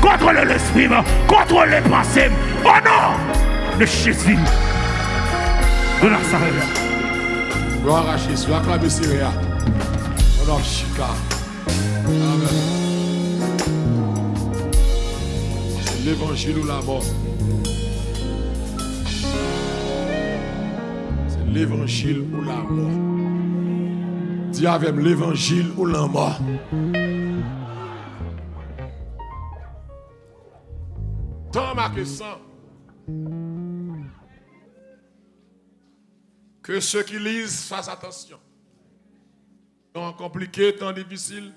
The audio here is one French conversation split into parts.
Contrôle l'esprit, contrôle les pensées. Au nom de Jésus de Nazareth. Gloire à Jésus, acclamez Syria. Au nom de Chica. Amen. C'est l'évangile ou la mort. C'est l'évangile ou la mort. Dis avec l'évangile ou la mort. Tant marqué ça que ceux qui lisent fassent attention. Tant compliqué, tant difficile.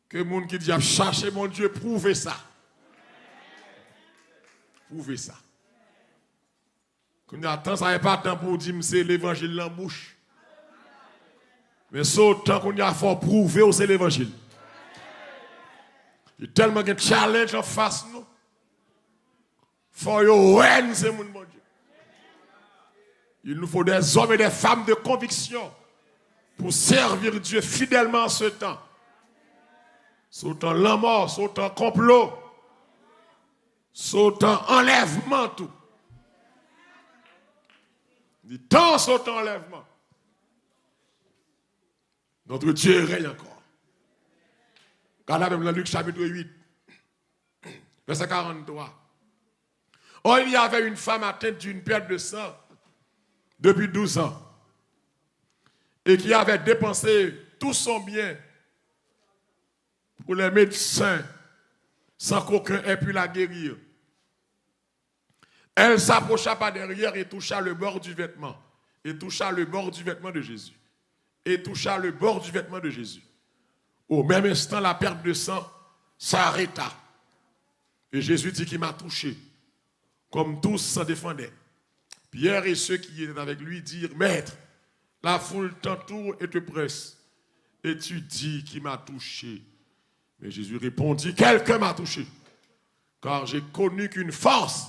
Que les gens qui disent chercher mon Dieu, prouvez ça. Prouvez ça. Quand on attend, ça n'est pas temps pour dire c'est l'évangile dans la bouche. Mais c'est autant qu'on y a fort prouver c'est l'évangile. Il y a tellement de challenge en face nous. Faut yo haine c'est mon Dieu. Il nous faut des hommes et des femmes de conviction pour servir Dieu fidèlement en ce temps. Sautant la mort, sautant complot, sautant enlèvement tout. Du temps sautant enlèvement. Notre Dieu règne encore. Regardez même dans Luc chapitre 8, verset 43. Oh, il y avait une femme atteinte d'une perte de sang depuis 12 ans et qui avait dépensé tout son bien pour les médecins sans qu'aucun ait pu la guérir. Elle s'approcha par derrière et toucha le bord du vêtement. Et toucha le bord du vêtement de Jésus. Et toucha le bord du vêtement de Jésus. Au même instant, la perte de sang s'arrêta. Et Jésus dit qu'il m'a touché. Comme tous s'en défendaient. Pierre et ceux qui étaient avec lui dirent, Maître, la foule t'entoure et te presse. Et tu dis qu'il m'a touché. Mais Jésus répondit, quelqu'un m'a touché. Car j'ai connu qu'une force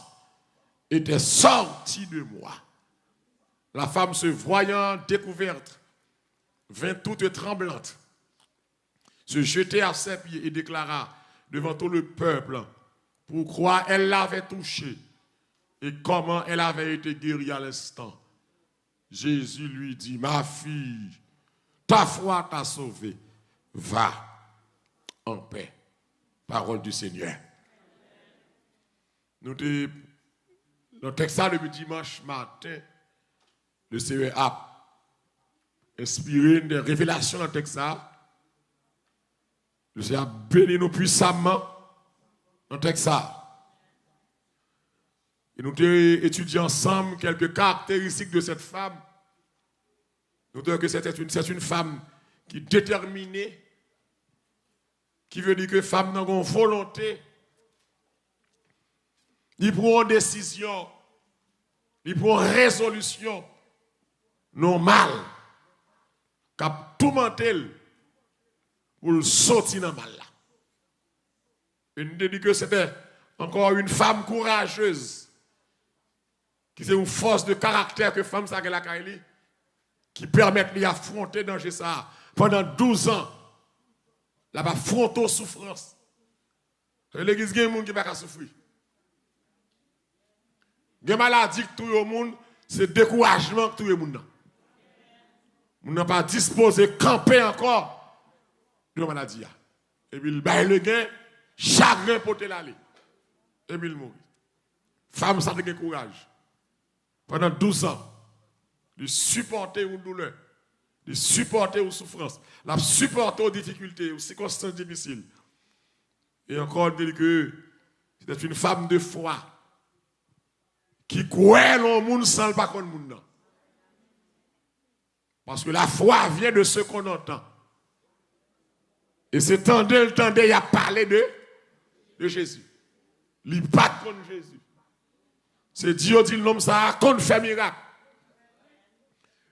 était sortie de moi. La femme se voyant découverte, vint toute tremblante, se jeter à ses pieds et déclara devant tout le peuple pourquoi elle l'avait touché et comment elle avait été guérie à l'instant. Jésus lui dit, ma fille, ta foi t'a sauvée, va en paix. Parole du Seigneur. Nous te dans le texte depuis dimanche matin, le Seigneur a inspiré des révélations dans le texte. Le Seigneur a béni nous puissamment dans le texte. Et nous avons étudié ensemble quelques caractéristiques de cette femme. Nous avons que c'est une femme qui est déterminée, qui veut dire que femme n'a pas volonté. Il prend une décision, il prend une résolution normale, cap tout mentel pour le sortir dans le mal. Et nous dit que c'était encore une femme courageuse, qui c'est une force de caractère que femme ça la Kaili, qui permet de affronter danger ça pendant 12 ans. Elle a affronté la souffrance. L'église, il y a des gens qui ne peuvent pas souffrir. Il y a des maladies que tout le monde, c'est découragement que tout le monde. On n'a pas disposé de camper encore de la maladie. Et puis, il le gain, chagrin pour te l'aller. Et puis, il mourit. Femme, ça te courage. Pendant 12 ans, de supporter une douleur, de supporter une souffrance, de supporter aux difficultés, aux circonstances difficiles. Et encore, dire que c'est une femme de foi qui croit dans le monde sans le pas contre le monde. Parce que la foi vient de ce qu'on entend. Et c'est tendez, il a parlé de Jésus. Il ne pas contre Jésus. C'est Dieu dit l'homme ça qu'on fait miracle.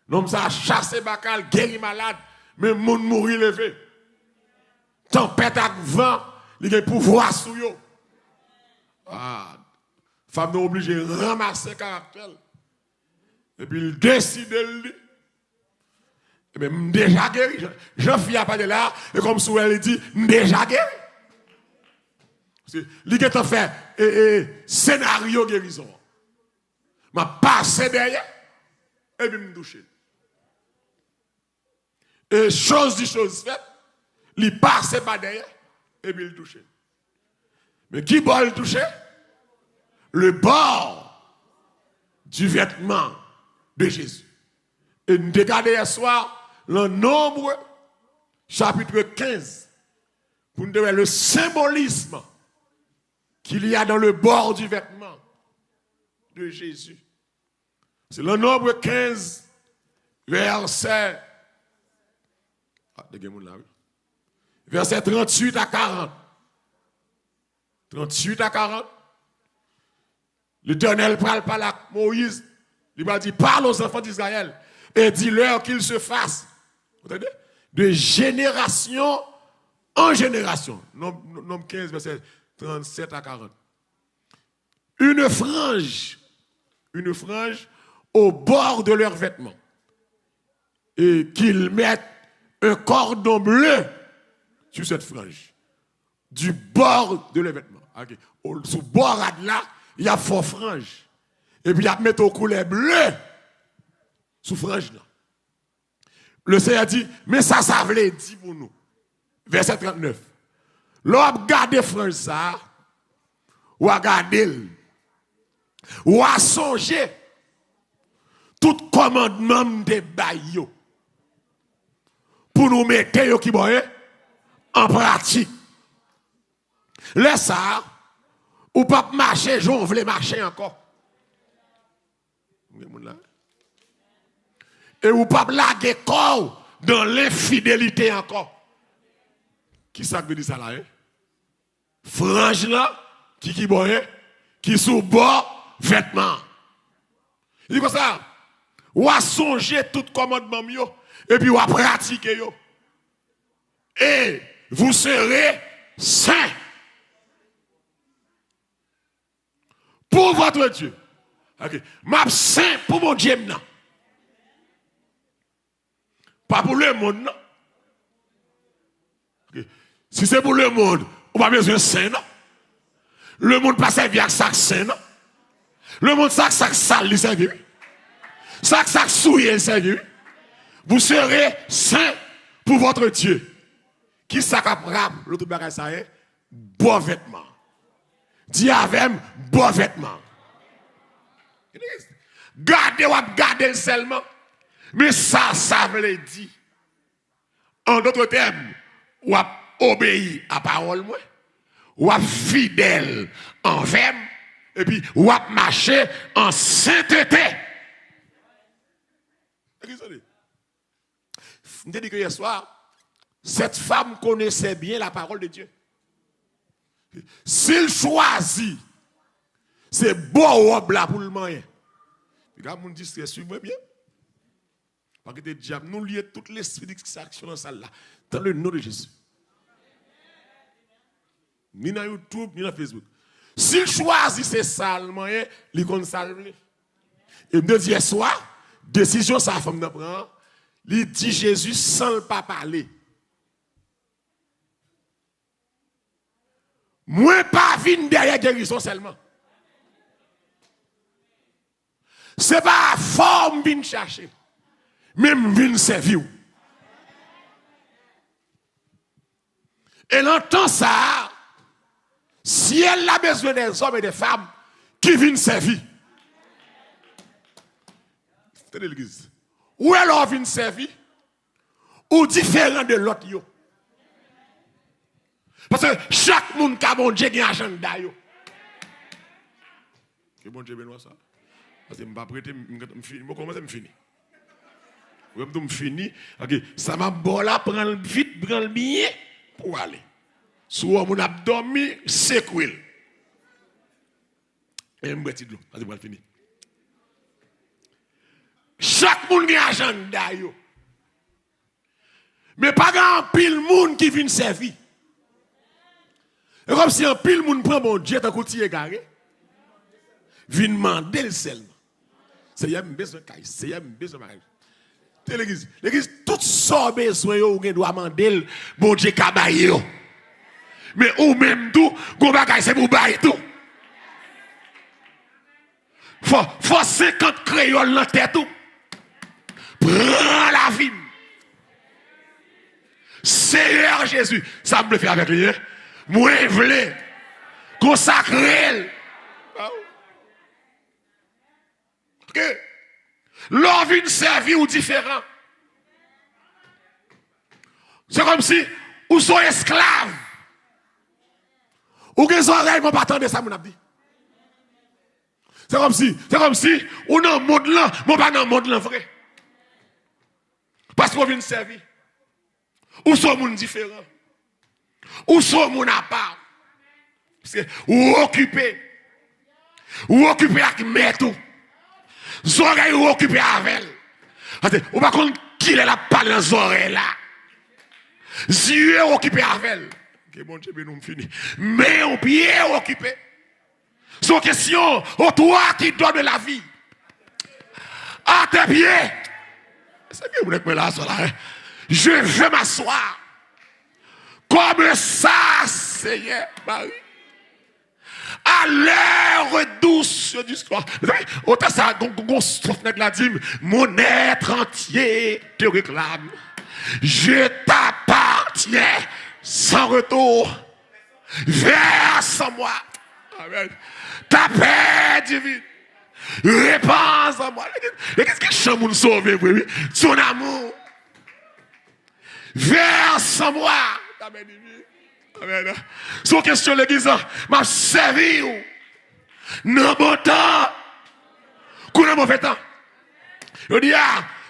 L'homme ça a chassé bacal, guéri malade, mais le monde mourit levé. Tempête avec vent, il a pouvoir sur eux. Ah, femme est obligée de ramasser le caractère. Et puis il décide de lui. Mais déjà guéri. Jean-Philippe a parlé là, et comme si elle dit, déjà guéri. Il a fait scénario guérison. Je passe derrière, et puis je me touche. Et chose faite, il passe pas derrière, et puis il touche. Mais qui va le toucher? Le bord du vêtement de Jésus. Et nous regardons hier soir le nombre, chapitre 15, pour nous donner le symbolisme qu'il y a dans le bord du vêtement de Jésus. C'est le nombre 15, verset 38 à 40. 38 à 40. L'Éternel parle à Moïse. Il va dire, parle aux enfants d'Israël et dis-leur qu'ils se fassent. Vous entendez? De génération en génération. Nombre 15, verset 37 à 40. Une frange au bord de leurs vêtements. Et qu'ils mettent un cordon bleu sur cette frange. Du bord de leurs vêtements. Okay. Sous bord là, il y a fort frange. Et puis il y a mettre au couleur bleu sous frange là. Le Seigneur dit, mais ça veut dire pour nous. Verset 39. L'homme garde frange ça, ou a garder, ou a songer tout commandement de bayo pour nous mettre yo qui boye en pratique. Laisse ça, ou pas marcher, j'en voulais marcher encore. Et ou pas laguer corps dans l'infidélité encore. Qui ça veut dire ça là? Frange là, qui boye, qui sous bord vêtements. Il dit comme ça, ou à songer tout commandement yo, et puis ou à pratiquer yo. Et vous serez saints pour votre Dieu. Ok, m'a saint pour mon Dieu non. Pas pour le monde non. Okay. Si c'est pour le monde, on n'a pas besoin de saint non. Le monde pas servi avec sac saint non. Le monde sac sale il servi. Sac souillé il servi. Vous serez saints pour votre Dieu. Qui s'accapare l'autre bagage ça est beau vêtement. Dis avec beau vêtement. Gardez seulement. Mais ça veut dire. En d'autres termes, ou obéir à parole moi, ou fidèle envers, et puis ou marcher en sainteté. Je te dis que hier soir, cette femme connaissait bien la parole de Dieu. S'il choisit, c'est beau robe là pour le moyen. Regarde, mon dit, suivez-moi bien. Parce que le diable nous lions toutes les spirits qui s'actionnent dans la salle là, dans le nom de Jésus. Ni dans YouTube, ni dans Facebook. S'il choisit ces salles moyens, il compte salver. Et me dit hier soir, décision sa femme de prendre, il dit Jésus sans le pas parler. Moi pas vine derrière guérison seulement. C'est pas la forme vine chercher. Même vine servir. Elle entend ça. Si elle a besoin des hommes et des femmes qui viennent servir. C'est l'église. Ou elle vient servir, ou différent de l'autre. Parce que chaque monde qui a bon Dieu qui a un agenda. C'est bon Dieu Benoît ça. Parce que je ne vais pas prêter, je commence à me finir. Je vais me finir. Ça m'a bon là, prendre vite, prendre bien pour aller. Soit mon abdomen, c'est quoi? Et je vais me de l'eau. Je vais finir. Chaque monde qui a un agenda. Mais pas grand pile monde qui vient servir. Et comme si un pile monde prend mon Dieu, t'as côté égaré. Vient demander seulement. C'est y a besoin de caille, c'est y a besoin de mariage. L'église tout tout ça besoin ou doit demander bon Dieu kabaye yo. Mais ou même tout, gon bagay c'est pour bailler tout. Faut 50 créoles dans tête tout. Prends la vie. Seigneur Jésus, ça me le fait avec lui. Moi je veux consacrer. OK. L'on vient servir ou différent. C'est comme si ou sont esclaves. Ou que les oreilles m'ont pas attendu ça, mon abdi. C'est comme si, ou dans le monde là, mon pas dans le monde là, vrai. Parce qu'on vient servir. Ou sont monde différent. Ou sont monde à part. Ou occupé avec métaux. Les oreilles ou occupé avec elle. Ou pas qu'on qui est la parole dans les oreilles là. Les yeux occupés avec elle. Bon Dieu, nous fini. Mais on pied occupé. C'est une question au toi qui donne la vie. À tes pieds. C'est que vous êtes là, je vais m'asseoir. Comme ça, Seigneur Marie. À l'heure douce du soir. Autant ça, mon être entier te réclame. Je t'appartiens. Sans retour, verse moi. Amen. Ta paix divine, répands en moi. Qu'est-ce que je veux sauver, oui? Son amour, verse en moi. Amen. Amen. Son question, l'église, m'a servi. Non, bon temps, qu'on a mauvais temps. Je dis,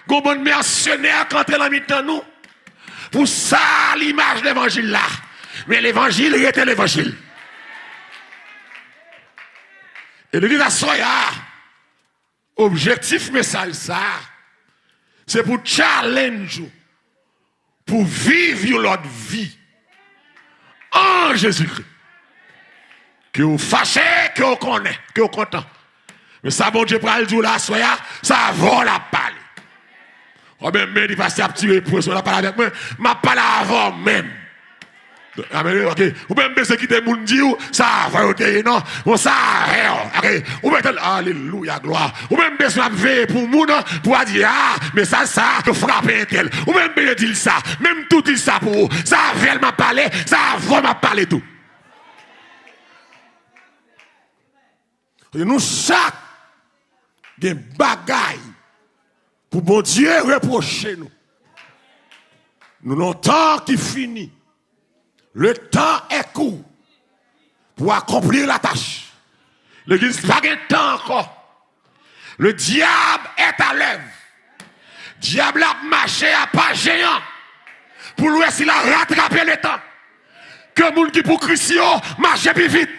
qu'on bon mercenaire quand elle a mis dans nous. Pour ça, l'image de l'évangile là. Mais l'évangile, il était l'évangile. Et l'église à Soya, objectif message ça, c'est pour challenge, pour vivre l'autre vie en Jésus-Christ. Que vous fâchez, que vous connaissez, que vous content. Mais ça, bon Dieu, pour le jour là, Soya, ça va la parler. Oh ben, mais il passe à petit réponse, on a parlé avec moi, m'a parlé avant même. Amen, ok. Ou même baiser qui te moun di ou, ça va ok, non, on ça, ok. Ou même, alléluia, gloire. Ou même baiser la veille pour moun, pour dire, mais ça, te frappe un tel. Ou même baiser dire ça, même tout dit ça pour vous. Ça va m'a parlé, ça va m'a parlé tout. Et nous, chaque, des bagailles. Pour bon Dieu reprocher nous. Nous avons le temps qui finit. Le temps est court pour accomplir la tâche. L'église n'a pas de temps encore. Le diable est à l'œuvre. Le diable a marché à pas géant pour lui s'il a rattrapé le temps. Que les gens qui pour Christ marchent plus vite.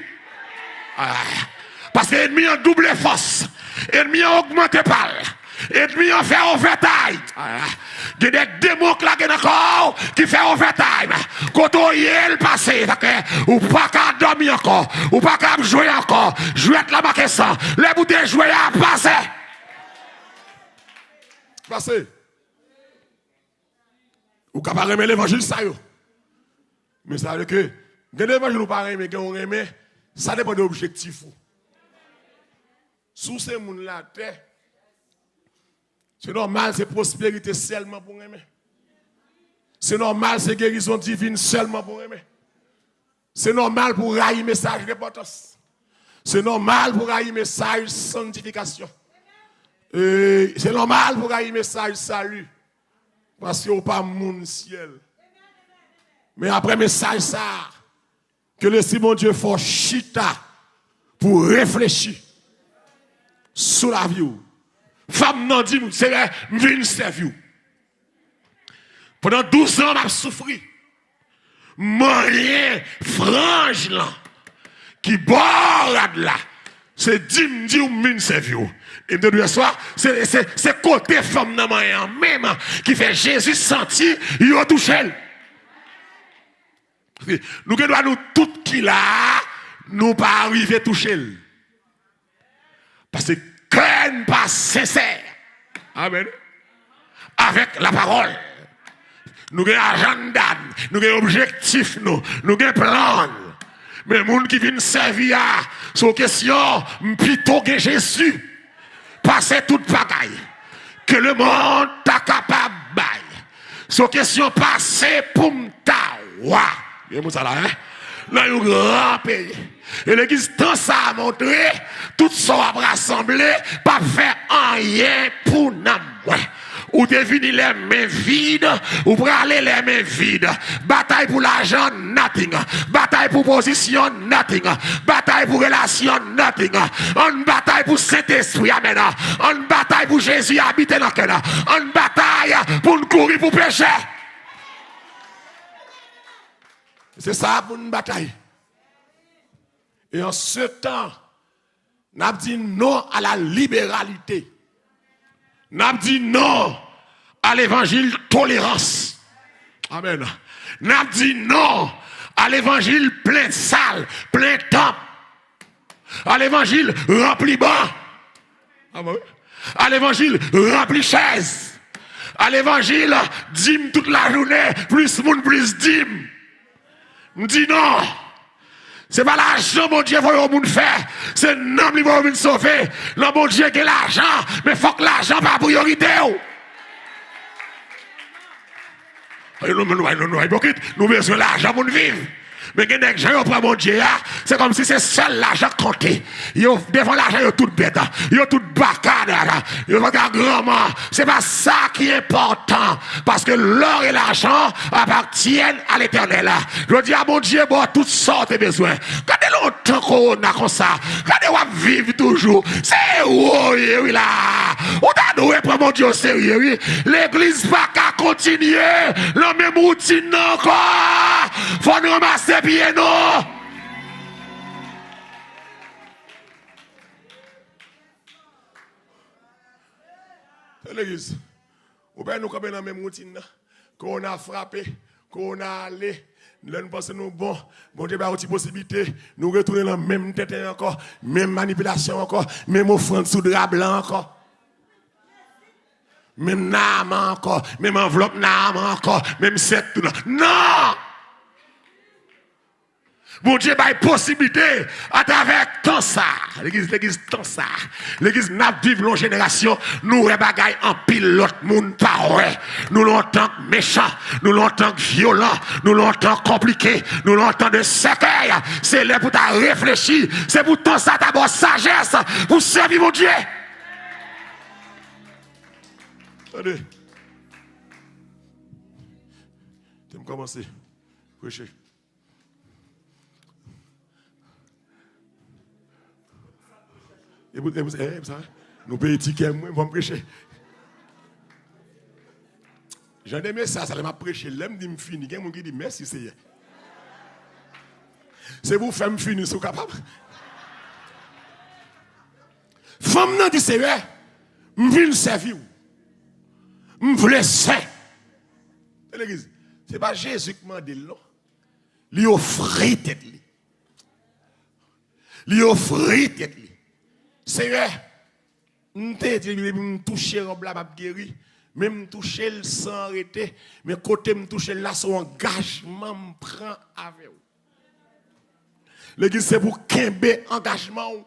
Parce que l'ennemi a double force. L'ennemi a augmenté par. L'ennemi a fait overtime. Il y a des démons qui font overtime. Quand on y est le passé, ou pas qu'à dormir encore, ou pas qu'à jouer encore, jouer la marque ça. Les bouteilles de jouer à passer. Passer. Ou qu'à pas remettre l'évangile, ça y est. Mais ça veut dire que, l'évangile ou pas remettre, qu'on remet, ça dépend de l'objectif. Sous ces gens-là, c'est normal, c'est prospérité seulement pour aimer. C'est normal, c'est guérison divine seulement pour aimer. C'est normal pour railler message d'importance. C'est normal pour railler message sanctification. C'est normal pour railler message salut. Parce qu'il n'y a pas mon ciel. Mais après message ça, que le Simon Dieu faut chita pour réfléchir sur la vie. Femme n'a dit, c'est vrai, je viens servir. Pendant 12 ans, je souffert. Moyen, frange là, qui borde là, c'est dit, je viens servir. Et de deux soirs, c'est côté femme n'a même qui fait Jésus sentir, il a touché. Nous devons nous tout qui là, nous pas arriver à toucher. Parce que cœur pas sincère. Amen. Avec la parole. Nous avons agenda, nous avons objectif, nous avons plan. Mais les gens qui viennent servir, sur question, plutôt que Jésus, passer toute bagaille. Que le monde est capable de bailler. Sur question, passer pour m'tawa. Vous voyez ça là, hein? Là, il y a un grand pays. Et l'église, tant ça a montré, tout ça a rassemblé, pas faire rien pour nous. Ou deviner les mains vides, ou pour aller les mains vides. Bataille pour l'argent, nothing. Bataille pour position, nothing. Bataille pour relation, nothing. On bataille pour Saint-Esprit, amen. On bataille pour Jésus habiter dans le cœur. On bataille pour nous courir pour pécher. C'est ça pour une bataille. Et en ce temps, nous avons dit non à la libéralité. Nous avons dit non à l'évangile tolérance. Amen. Nous avons dit non à l'évangile plein de salles, plein de temple. À l'évangile rempli banc. À l'évangile rempli chaise. À l'évangile dîme toute la journée, plus monde, plus dîme. Nous dit non. C'est pas l'argent, mon Dieu, faut que faire. C'est l'homme qui va venir sauver. Le bon Dieu qui a l'argent, mais il faut que l'argent pas priorité. Nous avons besoin de l'argent pour vivre. Mais quand les gens prennent mon Dieu, c'est comme si c'est seul l'argent compté. Devant l'argent, ils sont tout bêtes. Ils sont tout bacades. Ils sont grand-mère. C'est pas ça qui est important. Parce que l'or et l'argent appartiennent à l'éternel. Je dis à mon Dieu, bon, toutes sortes de besoins. Quand longtemps qu'on a comme ça, quand on vivre toujours, c'est oui là. On t'a doué pour mon Dieu au sérieux. L'église va qu'à continuer. La même routine encore. Faut nous ramasser bien non. L'église, on peut nous camper dans la même routine qu'on a frappé, qu'on a allé. Nous pensons nous bon Dieu a une possibilité, nous retourner dans la même tête encore, même manipulation encore, même offrande sous drap blanc encore. Même nam encore, même enveloppe nam encore, même set tout. Non! Mon Dieu a une possibilité à travers tout ça. L'église tout ça. L'église n'a pas vivre longue génération. Nous rebagaille en pile l'autre monde pas ouais. Nous l'entendons méchant, nous l'entendons violent, nous l'entendons compliqué, nous l'entendons de cercueil. C'est là pour ta réfléchir. C'est pour tout ça ta bonne sagesse pour servir mon Dieu. Attendez. Tu me commencer. Prêcher. Nous payons ticket, nous vamos prêcher. J'en ai aimé ça m'a prêché. L'aime dit me fini. Il y a quelqu'un qui dit merci, Seigneur. C'est vous faire me finir, vous capable. Femme n'a dit Seigneur, je viens servir. Je veux saint. L'église, ce n'est pas Jésus qui m'a dit non. Il offrit tête. Il offrit tête. Seigneur, me toucher robe là, m'a guéri, même toucher le sang arrêté, mais côté me toucher là, son engagement me prend avec vous. L'église, c'est pour qu'un engagement,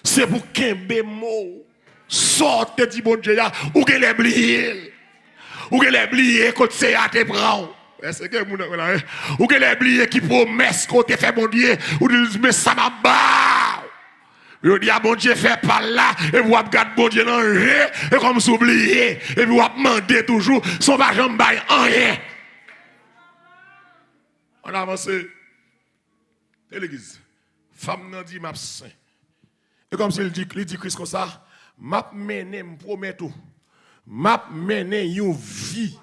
c'est pour qu'un mot. Sortez du bon Dieu, ou que les blier, ou que les blier, quand c'est à te prendre. Est-ce que vous avez ou que les blier qui promesse qu'on te fait bon Dieu, ou disent, mais ça m'a bas. Je dis à bon Dieu, fait par là, et vous regardez bon Dieu dans le jeu, et comme vous oubliez, et vous demandez toujours, son va jamais bailler en rien. On avance. Et l'église, femme n'a dit, m'a saint. Et comme il dit Christ comme ça, m'a mené, me promets tout, m'a mené une vie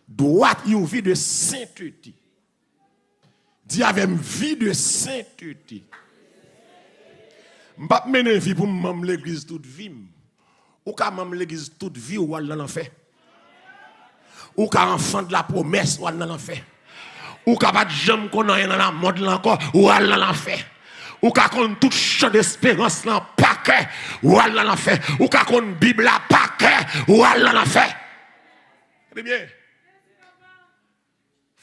droite, une vie de sainteté. Dis avec une vie de sainteté. Je ne vais pas mener vie pour m'amener l'église toute vie. Ou qu'à m'amener l'église toute vie ou à l'enfer. Ou qu'à enfant de la promesse ou à l'enfer. Ou qu'à pas de jambe qu'on a dans la mode encore ou à l'enfer. Ou qu'à qu'on toute champ d'espérance dans paquet ou à l'enfer. Ou qu'à qu'on Bible à paquet ou à l'enfer. C'est bien.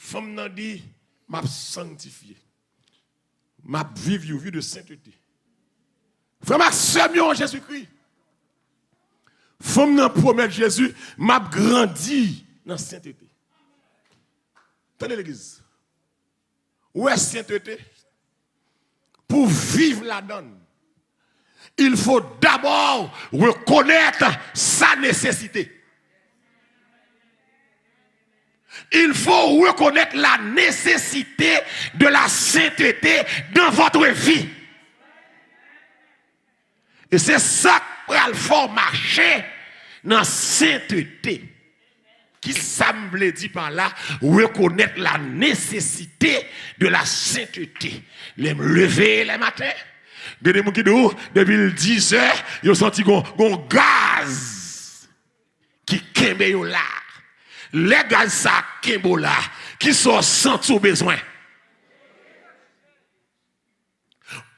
femme nan dit, m'a sanctifié. M'a vivre une vie de sainteté. Frère Maxime en Jésus-Christ. Femme nan promettre Jésus, m'a grandi dans la sainteté. Tenez l'église. Où est sainteté? Pour vivre la donne, il faut d'abord reconnaître sa nécessité. Il faut reconnaître la nécessité de la sainteté dans votre vie. Et c'est ça qui va le faire marcher dans la sainteté. Qui semble dire par là, reconnaître la nécessité de la sainteté. Les me lever les matins. Des gens qui disent, depuis 10 heures, ils ont senti un gaz qui kembe là. Les gaz ça kembe là, qui sont sans tout besoin.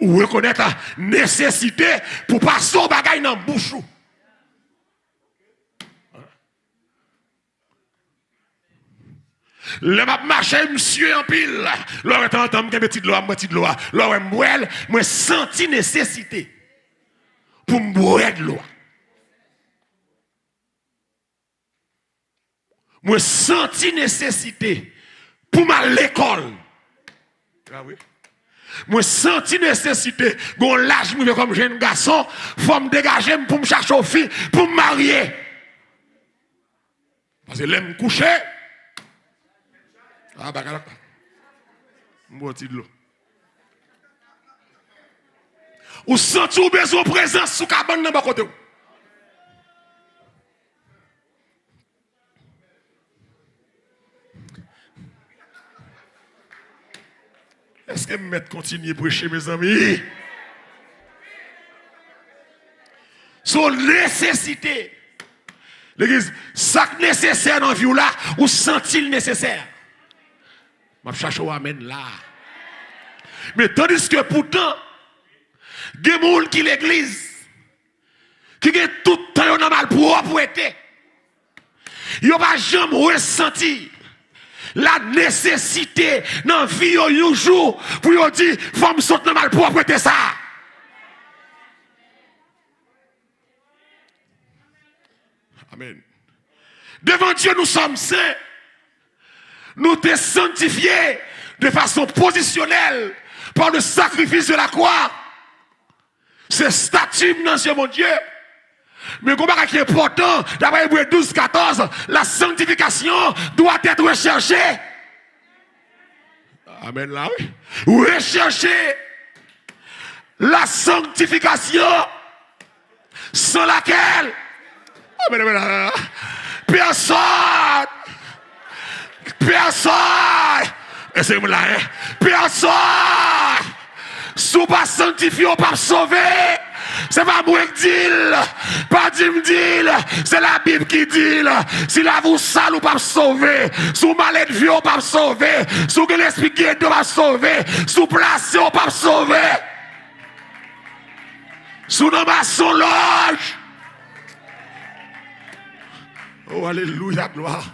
Ou reconnaître la nécessité pour passer au bagage dans la bouche. Le m'a marché monsieur en pile. L'aurait entendu que petit de l'eau, l'aurait m'ouel, moi senti nécessité pour boire de l'eau. Moi senti nécessité pour m'aller à l'école. Ah oui. Moi senti nécessité, bon l'âge me comme jeune garçon, faut me dégager pour me chercher aux filles, pour me marier. Parce que l'aime coucher. Ah, bah, m'boiti de l'eau. Ou senti ou besoin de présence sous cabane dans bas côté. Est-ce que me mettre continuer à prêcher, mes amis? Son nécessité. L'église, ça nécessaire dans la vie là, ou senti-il nécessaire? Je cherche à amène là. Mais tandis que pourtant, il y a des gens qui l'église, qui ont tout le temps normal propreté. Ils n'ont pas jamais ressenti la nécessité dans la vie un jour pour dire, il faut me sortir normal propreté ça. Amen. Devant Dieu, nous sommes saints. Nous te sanctifiés de façon positionnelle par le sacrifice de la croix. C'est statut dans ce mon Dieu. Mais comment qui est important, d'après Hébreux 12, 14, la sanctification doit être recherchée. Amen là, oui. Rechercher la sanctification sans laquelle personne, et c'est là, personne, sous pas sanctifié, pas sauvé. C'est pas moi qui dis, pas dit, c'est la Bible qui dit. Si la vous sale ou pas sauver, sous maladie vieux ou pas sauver, sous que l'esprit qui est de pas sauver, sous placé ou pas sauver, sous nos maçons loge. Oh, alléluia, gloire.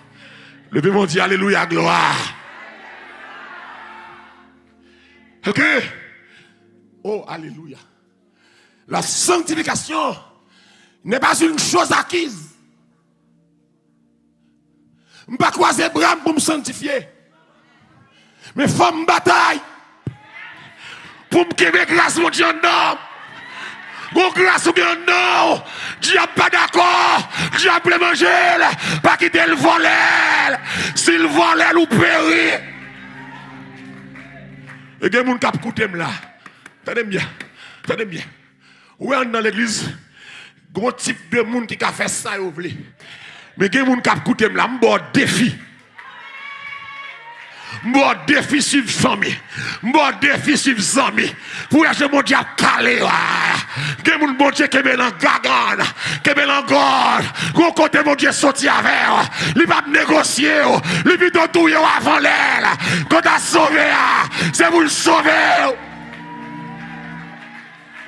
Le peuple dit alléluia, gloire. Ok? Oh, alléluia. La sanctification n'est pas une chose acquise. Je ne vais pas croiser bras pour me sanctifier. Mais il faut me bataille pour me quitter grâce mon Dieu non. Bon grâce ou bien non. Dieu n'est pas d'accord. Dieu a pu manger. Pas quitter le volet. S'il volait ou périt. Et il y a des gens qui écoutent là. Tenez bien. Tenez bien. Ou dans l'église, gros type de monde qui a fait ça, vous voulez. Mais il y a des gens qui écoutent là, je défi. Je défi sur famille. Je défi sur amis. Pour que mon Dieu a calé. Il y a des gens qui ont en gagan, qui ont en gorge. Gros côté mon Dieu sorti avec. Il va négocier. Il va tout avant l'aile. Quand tu as sauvé, c'est pour le sauver.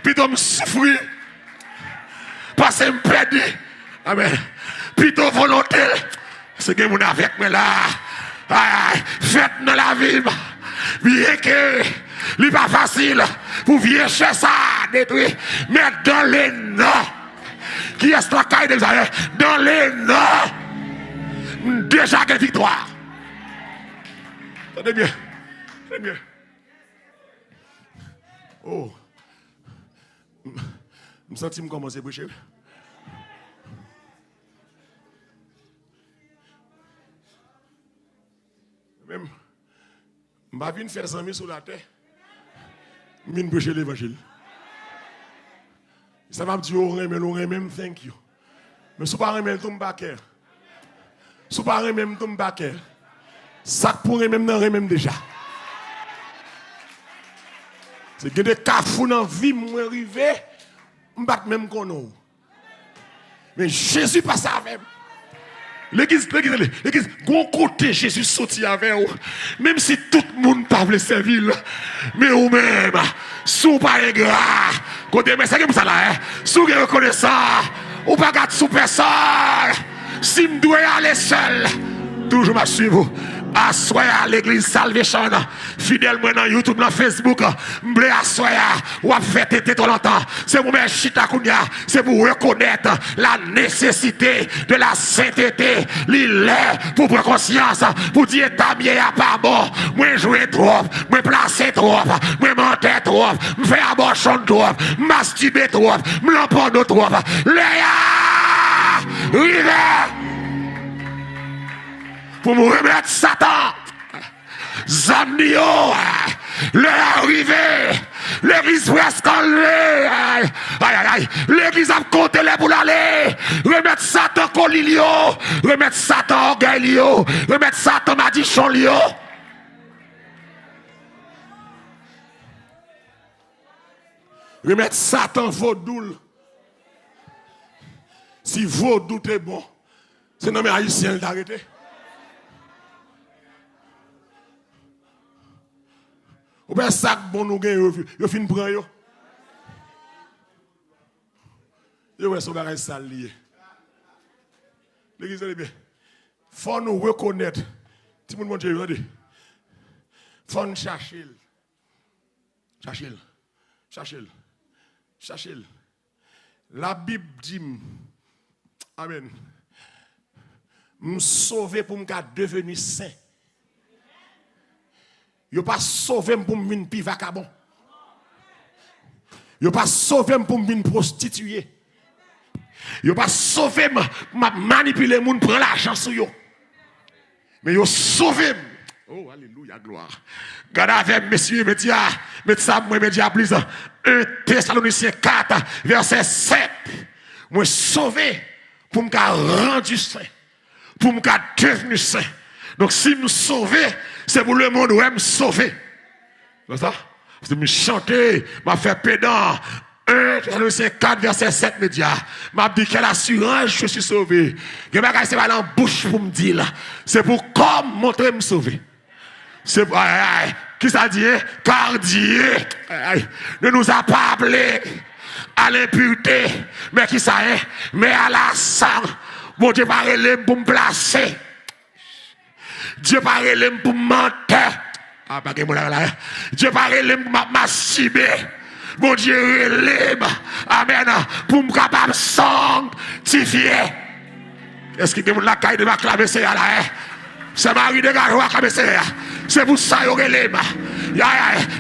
Plutôt me souffrir. Parce que me perdre. Amen. Plutôt volonté. C'est que mon avec moi là. Faites dans la vie. Bien que n'est pas facile pour vieillir chez ça, détruire, mais dans les noms. Qui est la caille des années? Dans les noms. Déjà que victoire. Tenez bien. Tenez bien. Oh. Je me sens me commencer à prêcher. Même, je ne vais pas faire 100 000 sur la terre. Je vais prêcher l'évangile. Ça m'a dit, oh, même, thank you. Mais si vous ne pouvez pas faire, si vous ne pouvez pas faire, ça pourrait même dans même déjà. C'est que des cafous dans la vie, moi, arrivé, je ne vais pas même connaître. Mais Jésus passe avec. L'église, bon côté Jésus sorti avec vous. Même si tout le monde pas veut servir, mais vous même, si vous pas gras, côté mais c'est comme ça là, si vous reconnaissez, ou pas garder sous personne, si je dois aller seul, toujours m'a suivre. Assoya à l'église Salvation, fidèlement dans YouTube, dans Facebook, m'blé assoya, ou à faire tété tout longtemps. C'est pour mettre chita kounya, c'est pour reconnaître la nécessité de la sainteté, l'île, pour prendre conscience, pour dire ta bien à pas bon, moi jouer trop, moi placer trop, moi mentir trop, me faire abortion trop, masturber trop, me l'emporter trop. Léa! Rive! Pour me remettre Satan. Zamnio, l'heure arrivée, l'église presque enlevée. Aïe, aïe, l'église a compté les pour aller. Remettre Satan colilio, remettre Satan orgueillio, remettre Satan madichon lio. Remettre Satan vaudoul. Si vaudou est bon, c'est nommé haïtien d'arrêter. Ou bien sac bon nous gagne yo fin prend yo. Yo ouais son bagage sale lié. L'église est bien. Faut nous reconnaître. Tout le monde Dieu regardez. Faut nous chercher. Chercher. La Bible dit amen. Me sauver pour me devenir saint. Yo pas sauvé pour me venir vagabond. Yo pas sauvé pour me venir prostituée. Yo pas sauvé m'a manipuler moun prend l'argent sur yo. Mais yo sauvé. Oh alléluia gloire. Gardez avec messieurs médias, mettez ça moi médias plus 1 Thessaloniciens 4 verset 7. Moi sauvé pour me rendu saint. Pour me devenir saint. Donc si nous sauver, c'est pour le monde où me sauver. C'est ça? C'est me chanter, m'a fait pédant. 1 Thessaloniciens 4 verset 7 me dit, m'a dit quelle assurance je suis sauvé. Que bagay c'est pas dans bouche pour me dire là. C'est pour comme montrer me sauver. C'est pour qui ça dit? Car Dieu ne nous a pas appelés à l'impureté, mais qui ça est? Mais à la sang. Bon Dieu pas relève pour me placer. Dieu pas relève pour me mentir. Ah, pas que moi là. Dieu pas relève pour m'assumer. Bon Dieu relève. Amen. Pour me capable sanctifier. Est-ce que vous la caille de ma clame c'est là? C'est Marie de Garoua comme c'est là. C'est pour ça qu'il relève.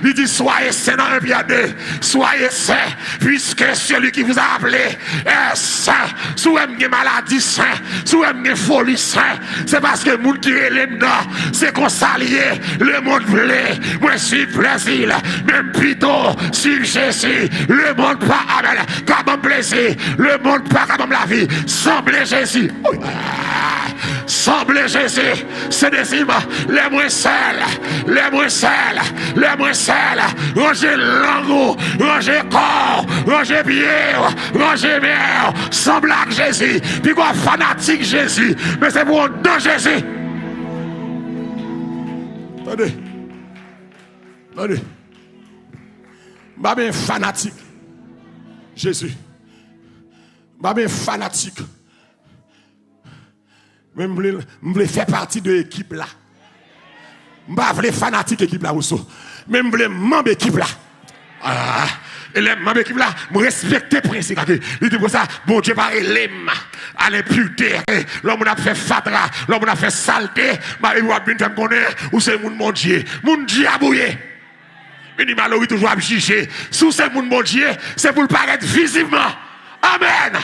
Il dit soyez saints dans 1 Pierre 2. Soyez saints, puisque celui qui vous a appelé est saint. Si vous avez une maladie saint, si vous avez une folie saint, c'est parce que le monde qui relève non, c'est qu'on s'allie. Le monde voulait, moi suis plaisir, même plutôt suivre Jésus. Le monde pas amen, comme plaisir. Le monde pas comme la vie. Semblez Jésus. Semblez Jésus. C'est des imes, les moins seuls, rangez langue, rangez corps, rangez pied, rangez mère, semble à Jésus, puis quoi fanatique Jésus, mais c'est pour dans Jésus. Attendez, pas bien fanatique Jésus, pas bien fanatique. Même je voulais faire partie de l'équipe là. pas les fanatiques équipe là aussi. Même les membres équipe là. Et les membres équipe là, me respecter principe. Il dit pour ça, bon Dieu pas l'aime à l'impureté. L'homme a fait fatra, l'homme a fait saleté, mais il va bien me connaître ou c'est mon Dieu. Mon Dieu a bouillé. Il malheureux toujours à juger. Sous c'est mon Dieu, c'est pour le paraître visiblement. Amen.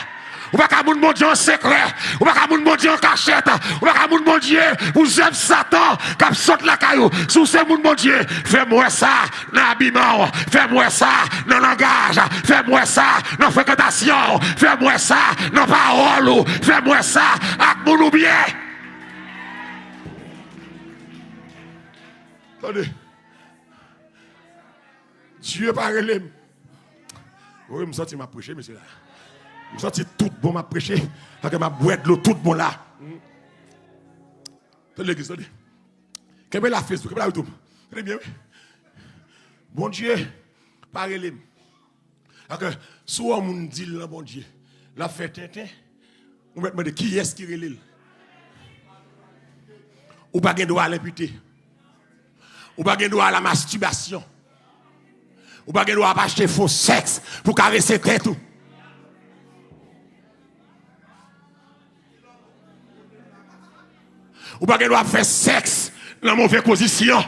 Ou pas qu'à mon Dieu en secret, ou pas qu'à mon Dieu en cachette, ou pas qu'à mon Dieu, vous aimez Satan, qui saute la caillou. Sous c'est mon Dieu, fais-moi ça dans l'habillement, fais-moi ça dans le langage, fais-moi ça dans la fréquentation, fais-moi ça dans la parole, fais-moi ça avec mon bien. Attendez. Dieu parle. Oui, je me sens m'a prêché, monsieur là. Je me sens tout bon m'a prêché. Avec ma boîte de l'eau, tout bon là. Attendez l'église, attendez. Quelle est la Facebook, quelle est la YouTube? Très bien, oui. Bon Dieu, parle. Si on dit le bon Dieu, la fait tintin, on va demander qui est-ce qui relève. Ou pas de droit à l'impureté. Ou pas de droit à la masturbation. Ou pas de droit à acheter faux sexe pour caresser tête. Ou pas de droit à faire sexe dans la mauvaise position.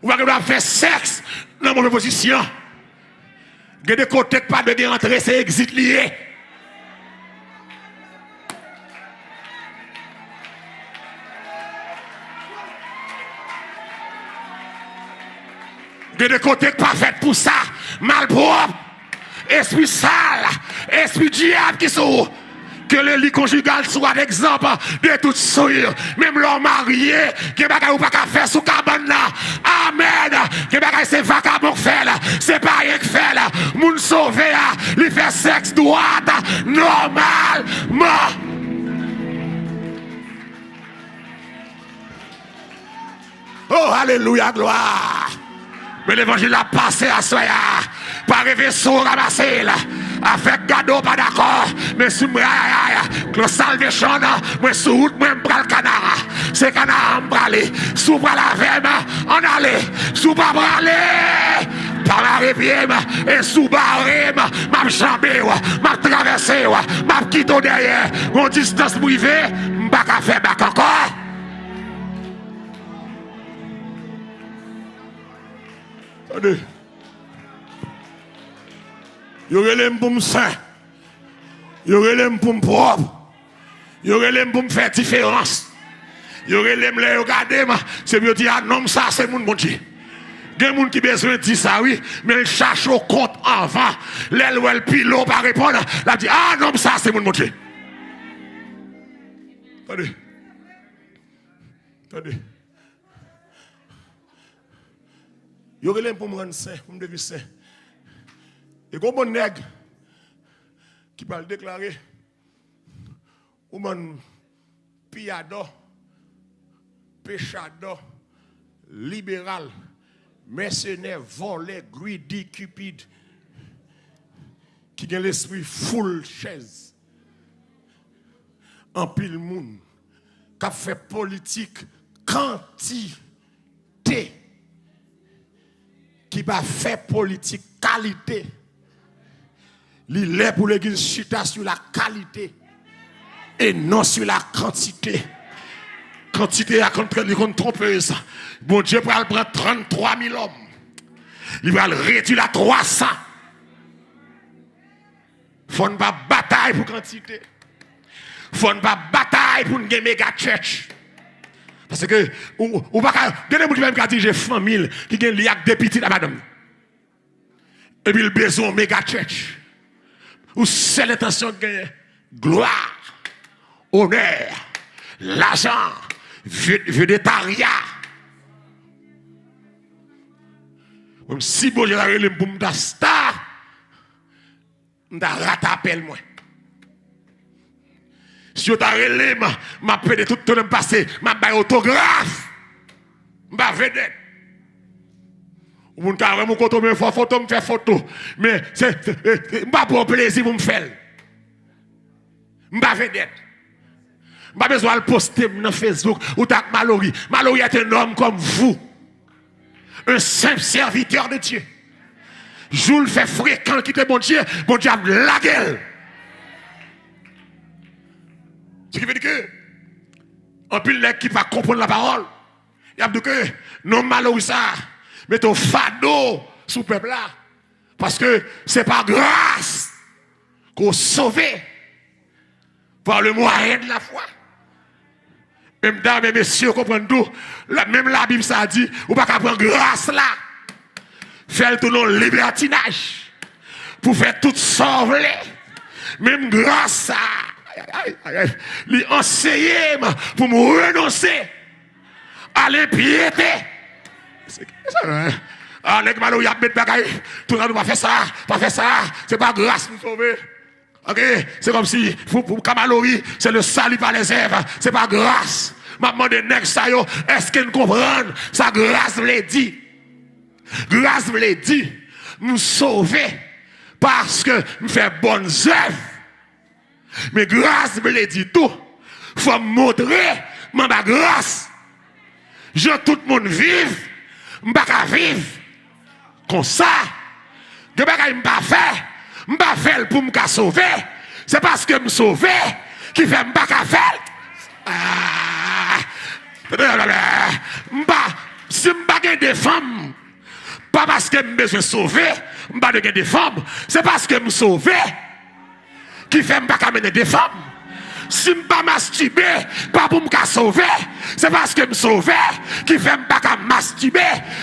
Ou pas de droit à faire sexe dans la mauvaise position. Il y a des côtés pas de rentrer, c'est exit lié. De deux côtés pas fait pour ça, malpropre, esprit sale, esprit diable qui sont, que le lit conjugal soit l'exemple de toute souillure, même l'homme marié, qui n'a pas qu'à faire sous cabane là, amen, qui n'a pas c'est vagabond fait là, c'est pas rien que fait là, moun sauvé là, lui fait sexe droit, normalement. Oh, alléluia, gloire. Mais l'évangile a passé à soi, pas rêver sur ramasser là. Avec gado pas d'accord, mais sous moi, le salvation, moi sous route, moi m'bral le canard. C'est canard m'bralé, sous bras la vème, en aller, sous pas bralé. Par la rivière, et sous barré, m'a chambé, m'a traversé, m'a quitté derrière, mon distance privée, m'bak à faire bac encore. Attendez. Yo relèm pour me saint. Yo relèm pour me propre. Yo relèm pour me faire différence. Yo relèm les regarder, c'est mieux dire non ça c'est mon bon Dieu. Il y a des gens qui ont besoin de dire ça, oui, mais ils cherchent au compte avant. L'aile ou le pilote pas répondre, là dit ah non ça c'est mon bon Dieu. Attendez. Attendez. Yo relèm pour me rendre saint, pour me devenir saint. Et comme bon nègre qui va le déclarer, ou mon piador, péchador, libéral, mercenaire, volé, greedy, cupide, qui a l'esprit full chaise, en pile moun, qui a fait politique quantité, qui va faire politique qualité. Il est pour l'église chuta sur la qualité et non sur la quantité. Quantité à contre trompeuse. Bon Dieu va prendre 33 000 hommes. Il va le réduire à 300. Il faut pas bataille pour quantité. Il faut pas bataille pour une méga church. Parce que, ou pas, il y a des gens qui disent famille qui ont lié avec des petits à madame. Et puis, il a besoin de méga church. Ou c'est l'intention de gagner gloire, honneur, l'argent, végétariat. Même si bon Dieu a relé pour me star, m'ta rattrapé moi. Si vous avez relé, m'a pédé tout le temps passé, m'a baillé autographe, m'a vedette. Ou moun ka vraiment koto me faire photo me faire photo mais c'est pas pour plaisir pour me faire m'pa vedette Pas besoin de poster sur Facebook ou tac Mallory. Mallory est un homme comme vous. Un simple serviteur de Dieu. Jules fait fréquent quitter bon Dieu a la gueule. Ce qui veut dire que, en plus, les qui ne pas comprendre la parole, il y a dit que, non, Mallory ça, mettez au fado sous le peuple là. Parce que ce n'est pas grâce qu'on sauvé par le moyen de la foi. Même dames et messieurs, comprenez tout. Même la Bible, ça dit, ou pas qu'à prendre grâce là. Faire tout le libertinage. Pour faire tout sauver. Même grâce ça. Lui enseigner pour me renoncer à l'impiété. C'est ça, hein? Ah, les malou, il y a des bagailles. Tout le monde va faire ça, pas faire ça. C'est pas grâce pour sauver. Ok? C'est comme si, pour Kamalori, c'est le salut par les œuvres. C'est pas grâce. Maman de Nex, est-ce qu'ils comprennent? Ça grâce me l'a dit. Grâce me l'a dit. Nous sauver parce que nous faisons bonnes œuvres. Mais grâce me l'a dit tout. Il faut me montrer ma grâce. Je tout le monde vive. Je ne peux pas vivre. Comme ça. Je ne peux pas faire. Je ne peux pas faire pour me sauver. C'est parce que me sauver qui fait me pas faire. Si je ne pas des femmes, pas parce que je besoin sauver, je ne pas des femmes, c'est parce que me sauver qui fait me pas mener des femmes. Si je ne pas masturber, pas pour me sauver, c'est parce que me sauver qui fait me pas masturber.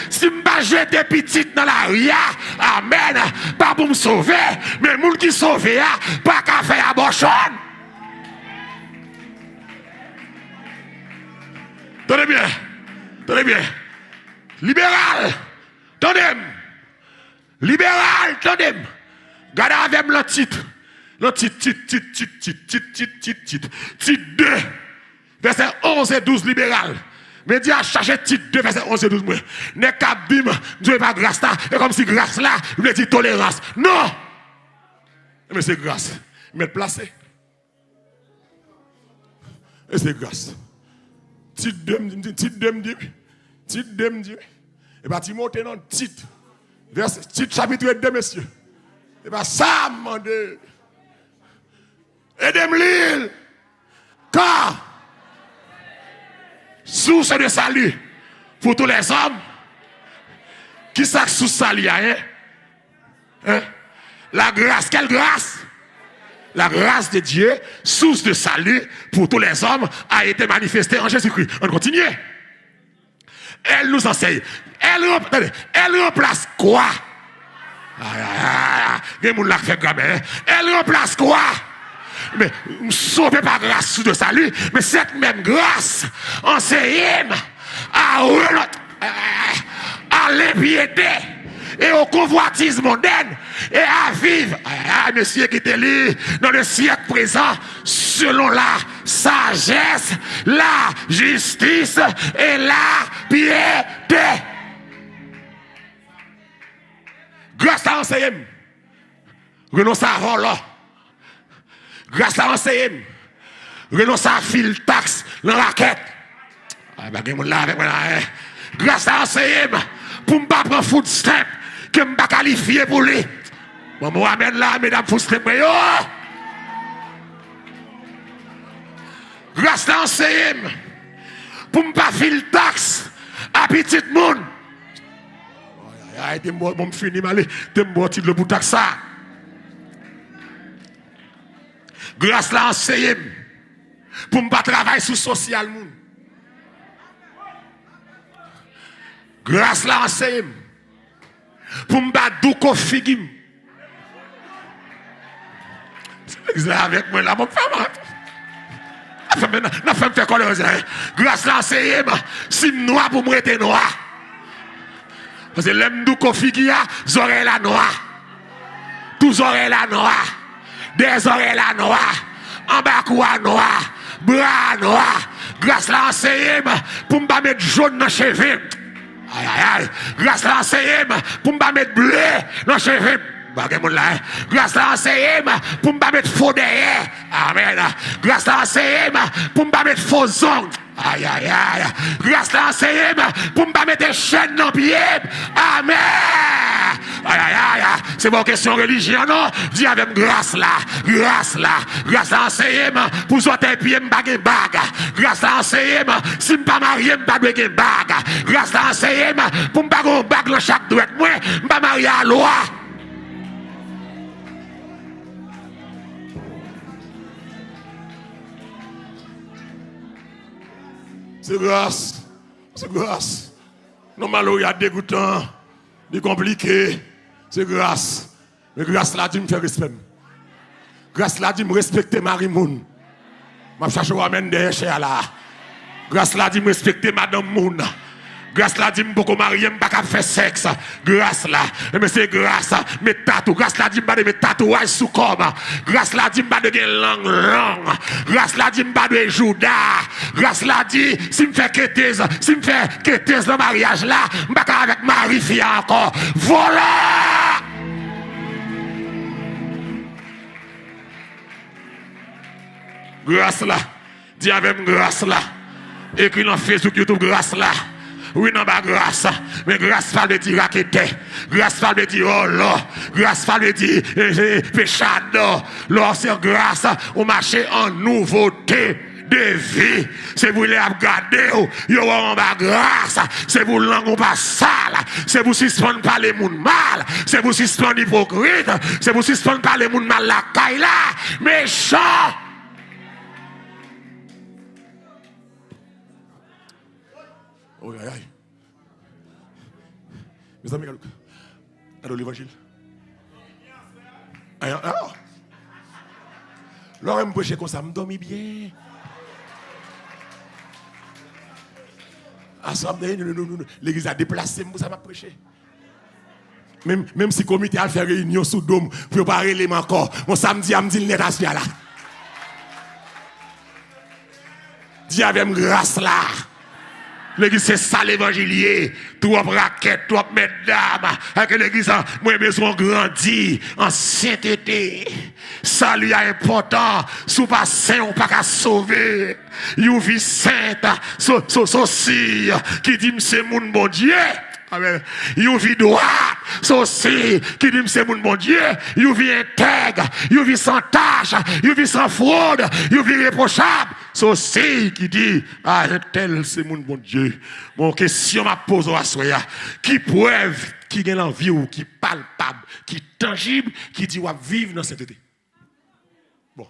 Si je ne pas jeter petite dans la ria, amen, pas pour me sauver, mais les gens qui sauvent, pas qu'à faire abortion. Tenez bien, tenez bien. Libéral, tenez. Libéral, tenez. Regardez avec le titre. Le titre 2, verset 11 et 12, libéral. Média cherché titre 2, verset 11 et 12. N'est qu'à bim, Dieu pas grâce là. Et comme si grâce là, il veut dire tolérance. Non! Mais c'est grâce. Mais placé. Et c'est grâce. Titre 2 me dit. Et bien, Timothée dans titre. Titre chapitre 2, messieurs. Et bien, ça m'a demandé. Aidez-moi l'île. Car, source de salut pour tous les hommes, qui ça sous salut, hein? La grâce, quelle grâce? La grâce de Dieu, source de salut pour tous les hommes, a été manifestée en Jésus-Christ. On continue. Elle nous enseigne. Elle remplace quoi? Elle remplace quoi? Mais nous sauvons par grâce de salut, mais cette même grâce enseigne à l'impiété et au convoitisme moderne et à vivre, monsieur qui était là dans le siècle présent, selon la sagesse, la justice et la piété. Grâce à l'enseignement, renonce à vol. Grâce à l'enseignement, renonce à fil taxe dans la quête. Grâce à l'enseignement, pour ne pas prendre food stamp, que je ne pas qualifier pour lui. Je vous amène là, mesdames, food stamp. Grâce à l'enseignement, pour ne pas fil taxe à petit monde. Je me finis mal, je me titre le bout de ça. Grâce à l'enseignement, pour ne pas travailler sur le social. Grâce à l'enseignement, pour ne pas douco figim. C'est avec moi là, mon femme. La femme fait quoi? Grâce à l'enseignement, si je suis noir pour me rester noir. Parce que l'aime douco figim, oreilles la noire. Tous oreilles la noire. Des oreilles la noire, en bas quoi noir, bras noir, grâce à l'enseignement pour me mettre jaune dans les cheveux. Aïe aïe aïe, grâce à l'enseignement pour me mettre bleu dans les cheveux. Grâce là enseigné pour me mettre faux derrière. Amen. Grâce là enseigné pour me mettre faux ongles. Aïe aïe aïe. Grâce là enseigné pour me mettre des chaînes dans pied. Amen. Aïe aïe aïe. C'est pas une question de religion non. Dis avec grâce là. Grâce là. Grâce là enseigné pour sortir pied me bague bague. Grâce là enseigné si me pas marié me pas de bague. Grâce là enseigné pour me bague bague dans chaque droite moi me pas marié à loi. C'est grâce. C'est grâce. Normalement, il y a dégoûtant, des compliqués. C'est grâce. Mais grâce là, dit me faire respect. Grâce là, dit me respecter Marie-Moun. Je cherche à amener des chers là. Grâce là, dit me respecter Madame Moun. Grâce là, dit beaucoup marié, je ne peux pas faire sexe. Grâce là, mais c'est grâce. Mes tatouages. Grâce là, dit je ne peux pas de tatouages sous corps. Grâce là, dit je ne peux pas de langue. Grâce là, dit je ne peux pas de Judas. Grâce là, dit si je fais quêtise dans le mariage là, je ne peux pas avec Marie-Fille encore. Voilà! Grâce là, dis avec grâce là. Écris dans Facebook, YouTube, grâce là. Oui, non, bah, grâce. Mais grâce pas de dire raquette. Grâce pas de dire oh là. Grâce pas de dire péchado. Là, c'est grâce. On marche en nouveauté de vie. C'est vous les regarder. Yo, on va grâce. C'est vous langue pas sale. C'est vous suspendre par les moun mal. C'est vous suspendre hypocrite. C'est vous suspendre par les moun mal la caille là. Méchant. Oh, aïe, aïe. Mes amis, allô l'évangile. Alors, je me prêche comme ça, je me dormis bien. L'église a déplacé, ça m'a prêché. Même si le comité a fait réunion sous dôme, pour préparer les encore, mon samedi, je me dis, il n'est pas là. Dis avec grâce là. L'église, c'est ça l'évangile. Trois raquettes, trois mesdames. Avec l'église, moi, besoin grandir en sainteté. Salut important. Sous pas saint, on pas qu'à sauver. You vie sainte. Ceci, qui dit, c'est mon bon Dieu. Amen. You vie droit. Ceci, qui dit, c'est mon bon Dieu. You vie intègre. You vie sans tâche. You vie sans fraude. You vie réprochable. Ceci qui dit, ah, tel c'est mon bon Dieu. Mon question m'a posé à soi. Qui preuve, qui gagne l'envie ou qui palpable, qui tangible, qui dit, va vivre dans cette été. Bon.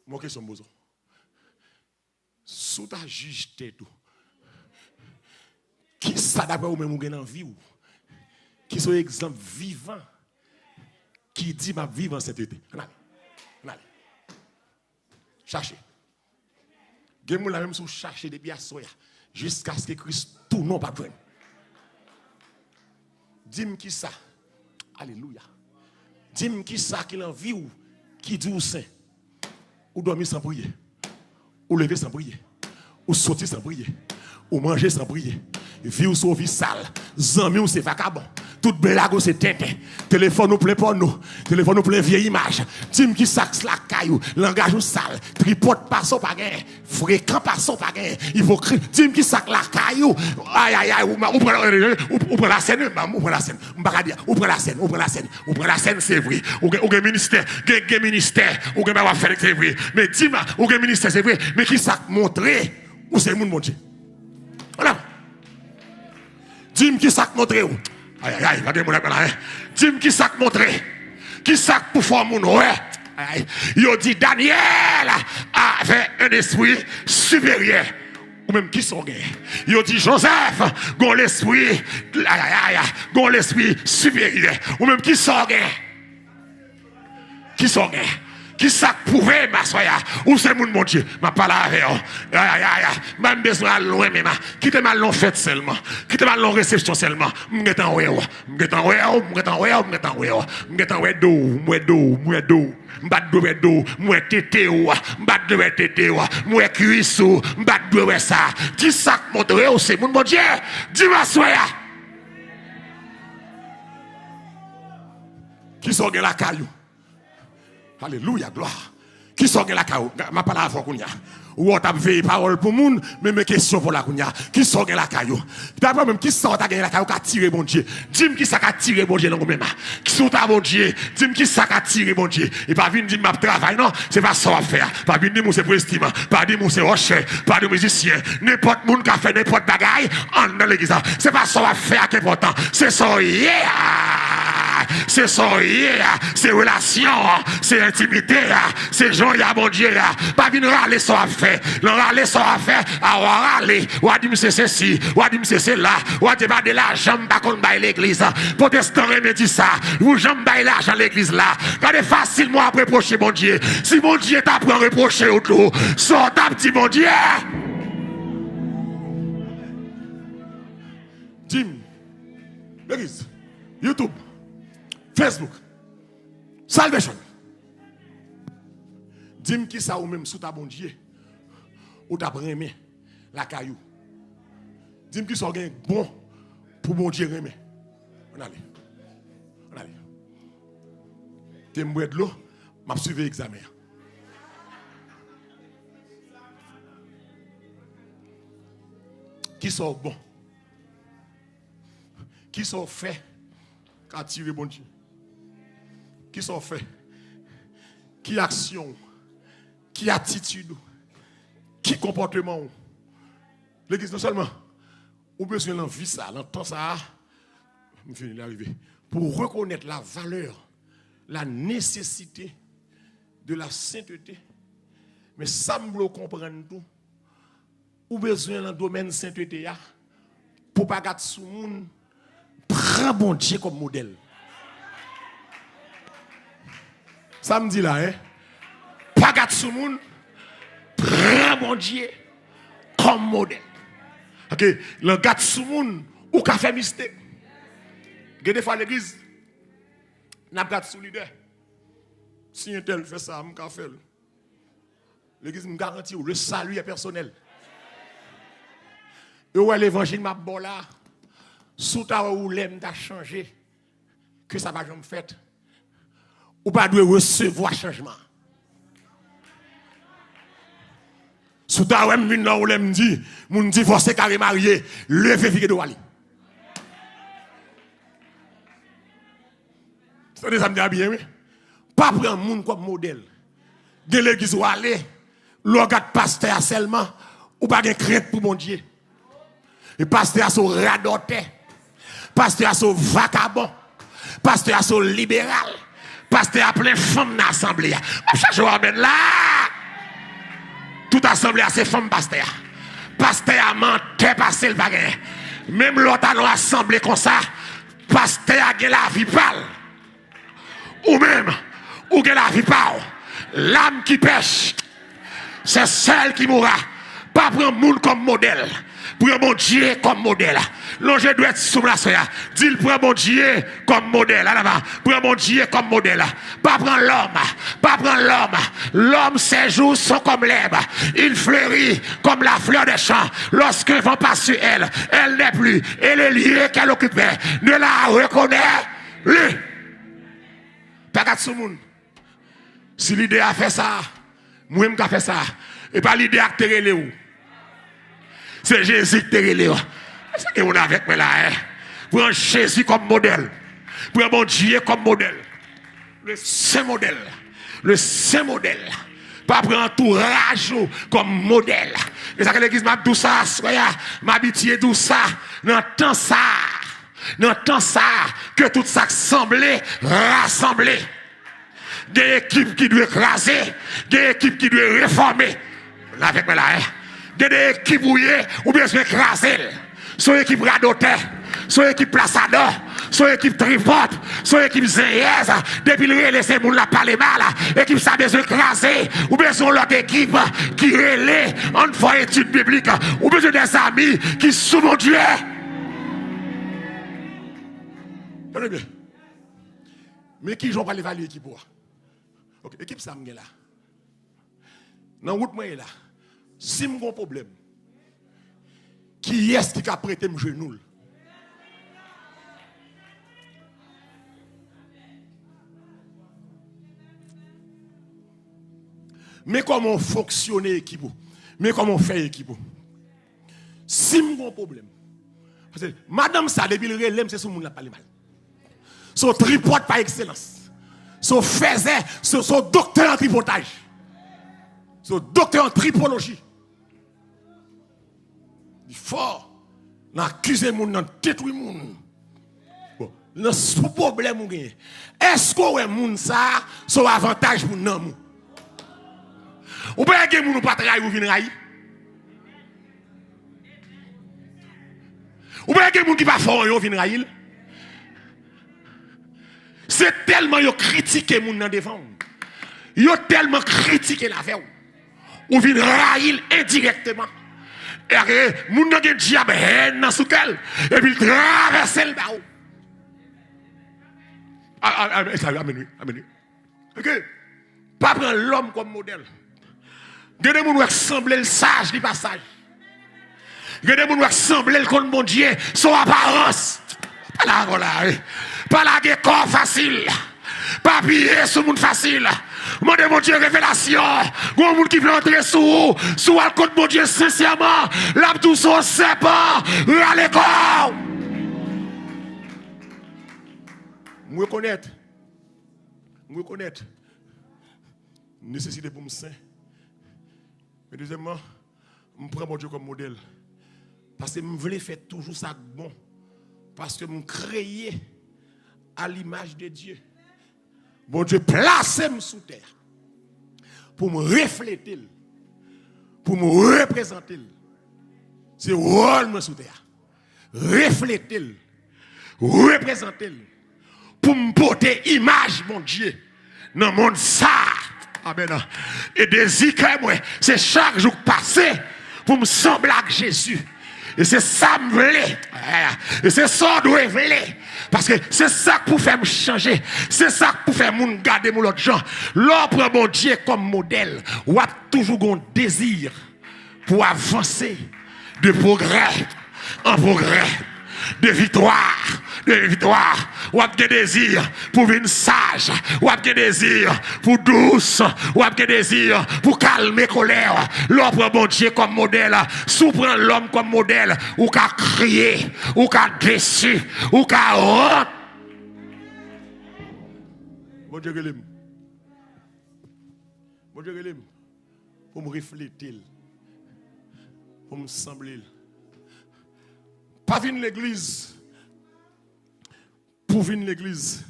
Mon question bozo. Sous ta juge tout. Qui ça d'après ou même ou gagne l'envie ou qui sont exemple vivant qui dit m'a vivre dans cette été. Cherchez. Vous la même sous chercher depuis à soya jusqu'à ce que Christ tout non pas prenne. Dis-moi qui ça. Alléluia. Dis-moi qui ça qui l'envie ou qui dit ou saint. Ou dormir sans prier. Ou lever sans prier. Ou sortir sans prier. Ou manger sans prier. Vie ou sauver sale. Zami ou c'est vagabond. Toute blague c'est tintin. Téléphone nous plaît pour nous. Téléphone nous plaît vieille image. Tim qui saxe la caillou. Langage ou sale. Tripote pas son pas gain. Fréquent pas son pas gain. Hypocrite. Tim qui saxe la caillou. Aïe aïe aïe. Ou prend la scène. Ou prend la scène. Ou prend la scène. Ou prend la scène. Ou prend la scène c'est vrai. Ou gen ministère. Gen ministère. Ou gen va faire c'est vrai. Mais dis-moi. Ou gen ministère c'est vrai. Mais qui saxe montrer. Ou c'est moun mon Dieu. Voilà. Dis-moi qui saxe montrer. Aïe aïe aïe, regardez mon là. Dis-moi qui sac montrer. Qui sac pour faire mon ouais. Aïe. Il dit Daniel avait un esprit supérieur. Ou même qui sont gains. Il dit Joseph, gon l'esprit aïe aïe aïe, gon l'esprit supérieur. Ou même qui sont gains. Qui sont gains. Qui ça prouvé ma soya ou c'est mon Dieu m'a parlé avec aïe aïe même besoin loin même quitte mal long fête seulement quitte mal long réception seulement m'getan ouais do m'bat do moi tété m'bat de tété moi cuissou m'bat de ça qui ça montrer c'est mon Dieu dis ma soya Qui sont la caillou? Alléluia, gloire. Qui sont la caillou? Ma parole avant qu'on y a. Ou on t'a veillé parole pour moun, mais mes questions pour la kounya. Qui sont la caillou? D'abord même qui sont ta gagné la caillou qui a tiré bon Dieu. Dis-moi qui ça a tiré bon Dieu dans même. Qui sont ta bon Dieu? Dis-moi qui ça a tiré bon Dieu. Et pas venir dire m'a travail non, c'est pas ça à faire. Pas venir dire moi c'est prestige, pas dire moi c'est rocher, pas dire musicien, n'importe moun qui a fait n'importe bagaille en dans l'église. C'est pas ça à faire qui est important. C'est ça c'est son c'est relation, c'est intimité, c'est gens y a bon Dieu. Pas venir râler ça à faire. Le râler ça à faire, à râler, ou à dire c'est ceci, ou à dire c'est là, ou à dire de l'argent pas qu'on baille l'église. Protestant me dit ça, vous jamais baille l'argent l'église là. Quand est facilement à reprocher mon Dieu. Si mon Dieu t'a pris à reprocher autour, sort ta petit mon Dieu. Jim, l'église, YouTube, Facebook, Salvation. Dis-moi qui ça ou même sous ta bon Dieu ou ta remé la caillou. Dis-moi qui ça bon pour bon Dieu remé. On allez. On allez. T'es m'oué de l'eau, m'a suivi l'examen. Qui sont bon? Qui sont faits qu'à tirer bon Dieu? Qui sont faits? Qui action? Qui attitude? Qui comportement? L'église non seulement, ou besoin d'envie ça, l'entend ça, je finis d'arriver, pour reconnaître la valeur, la nécessité de la sainteté. Mais ça me veut comprendre tout. Ou besoin dans le domaine de sainteté, pour ne pas gâter sous le monde, prends bon Dieu comme modèle. Ça me dit là, hein? Pas gâter sous le monde, prends bon Dieu comme modèle. Ok, le gâte sous le monde, ou qu'a fait mystère. Des fois l'église, n'a pas gâte sous leader. Si un tel fait ça, je vais faire. L'église me garantit le salut est personnel. Et ouais, l'évangile m'a bon là, sous ta ou l'aime t'a changé, que ça va jamais fait. Ou pas de recevoir changement. Sous ta ou l'aime dit, mon divorcé carré marié, levez fille de Wali. C'est des amis bien, oui. Pas prendre monde comme modèle. De l'église où aller, l'organe pasteur seulement, ou pas de crainte pour mon Dieu. Et pasteur sont radoté, pasteur sont vagabond, pasteur sont libéral, pasteur a plein femmes dans l'assemblée. Je ramène là. Toute assemblée a ses femmes pasteur. Pasteur a menté passer le bagage. Même l'autre a l'assemblée comme ça, pasteur a la vie pâle. Ou même, ou la vie pâle. L'âme qui pêche, c'est celle qui mourra. Pas prendre monde comme modèle. Prends mon Dieu comme modèle. L'ange doit être sous la soya. Dis-le, prends mon Dieu comme modèle. Prends mon Dieu comme modèle. Pas prendre l'homme. Pas prendre l'homme. L'homme, ses jours sont comme l'herbe. Il fleurit comme la fleur des champs. Lorsque vont passer elle, elle n'est plus. Et le lieu qu'elle occupait ne la reconnaît plus. Pas qu'à tout le monde. Si l'idée a fait ça, moi-même qui a fait ça, et pas l'idée à terrer où. C'est Jésus qui terrer les. C'est qu'on a avec moi là. Prends Jésus comme modèle. Prends mon Dieu comme modèle. Le saint modèle. Le saint modèle. Pas prendre entourage comme modèle. Et ça que l'église m'a tout ça, m'habituer tout ça, dans temps ça. Dans temps ça, que tout ça semblait rassemblé. Des équipes qui doivent écraser, des équipes qui doivent réformer. Là avec moi là, des équipes ou bien écraser. Soit équipe radoteur, soit équipe plaçador, soit équipe tripote, soit équipe zéyez, depuis le laisser moun la parler mal, équipe ça besoin écraser, ou bien son l'autre équipe qui relève en fois étude biblique, ou bien des amis qui sous mon Dieu. Tenez bien. Mais qui j'en pas l'évaluer qui pour? Ok, équipe ça m'est là. Dans route moi là. Si m'gon problème. Qui est-ce qui a prêté mon genou? Mais comment fonctionner l'équipe? Mais comment faire l'équipe? Si j'ai un problème, parce que madame, ça, depuis le relais, c'est ce monde qui parle mal. Son tripote par excellence. Son faisait, son docteur en tripotage. Son docteur en tripologie. Il faut accuser les gens, détruire les gens. Bon, le problème, est-ce que les gens ça, c'est un avantage pour nous? Ou bien que les gens ne pas trahir ou venir trahir? Ou bien que les gens qui ne pas fort ou venir trahir? C'est tellement ils critiqué les gens devant. Ils ont tellement critiqué la vie. Ou venir trahir indirectement. Et les gens qui ont diable haine sous elle. Et puis ils traversent le bas. Amen. Ok? Pas prendre l'homme comme modèle. Il y a des gens qui ressemblent le sage du passage. Il y a des gens qui ressemblent le contre mon Dieu, son apparence. Pas la corps facile. Pas piller sur le monde facile. Demandez mon Dieu révélation. Mon monde qui veut entrer sous le contre mon Dieu sincèrement. L'abdou son serpent. Allez corps. Je reconnaître. Nécessité pour me saint. Mais deuxièmement, je prends mon Dieu comme modèle. Parce que je voulais faire toujours ça bon. Parce que je créé à l'image de Dieu. Bon Dieu place-moi sous terre. Pour me refléter. Pour me représenter. C'est rôle moi sous terre. Refléter. Représenter. Pour me porter image, mon Dieu. Dans le monde ça. Amen. Et désir que moi, c'est chaque jour passé pour me sembler à Jésus. Et c'est ça que je voulais. Et c'est ça que je voulais. Parce que c'est ça pour faire me changer. C'est ça pour faire me garder mon autre gens. L'on prend mon Dieu comme modèle. Ou a toujours un désir pour avancer de progrès en progrès. De victoire. Ou a des désirs pour venir sage, ou a des désirs pour douce, ou a des désirs pour calmer colère. L'homme prend bon Dieu comme modèle, sous-prend l'homme comme modèle, ou qu'a crié, ou qu'a déçu, ou qu'a honte. Bon Dieu gueule. Bon Dieu gueule. Pour me refléter, pour me sembler. Pas venir l'église. Pour venir l'église.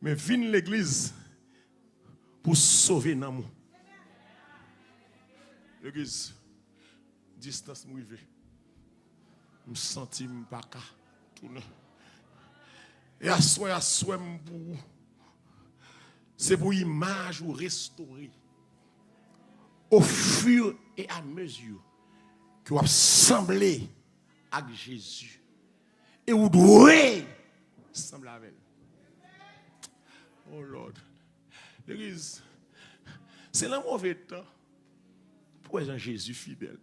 Mais venir l'église pour sauver l'amour. L'église, distance m'rivé. Me senti pas ka tourner. Et à soi pour c'est pour image ou restaurer au fur et à mesure que vous semblez avec Jésus. Et vous devez sembler avec elle. Oh Lord. L'église, c'est le mauvais temps pour un Jésus fidèle.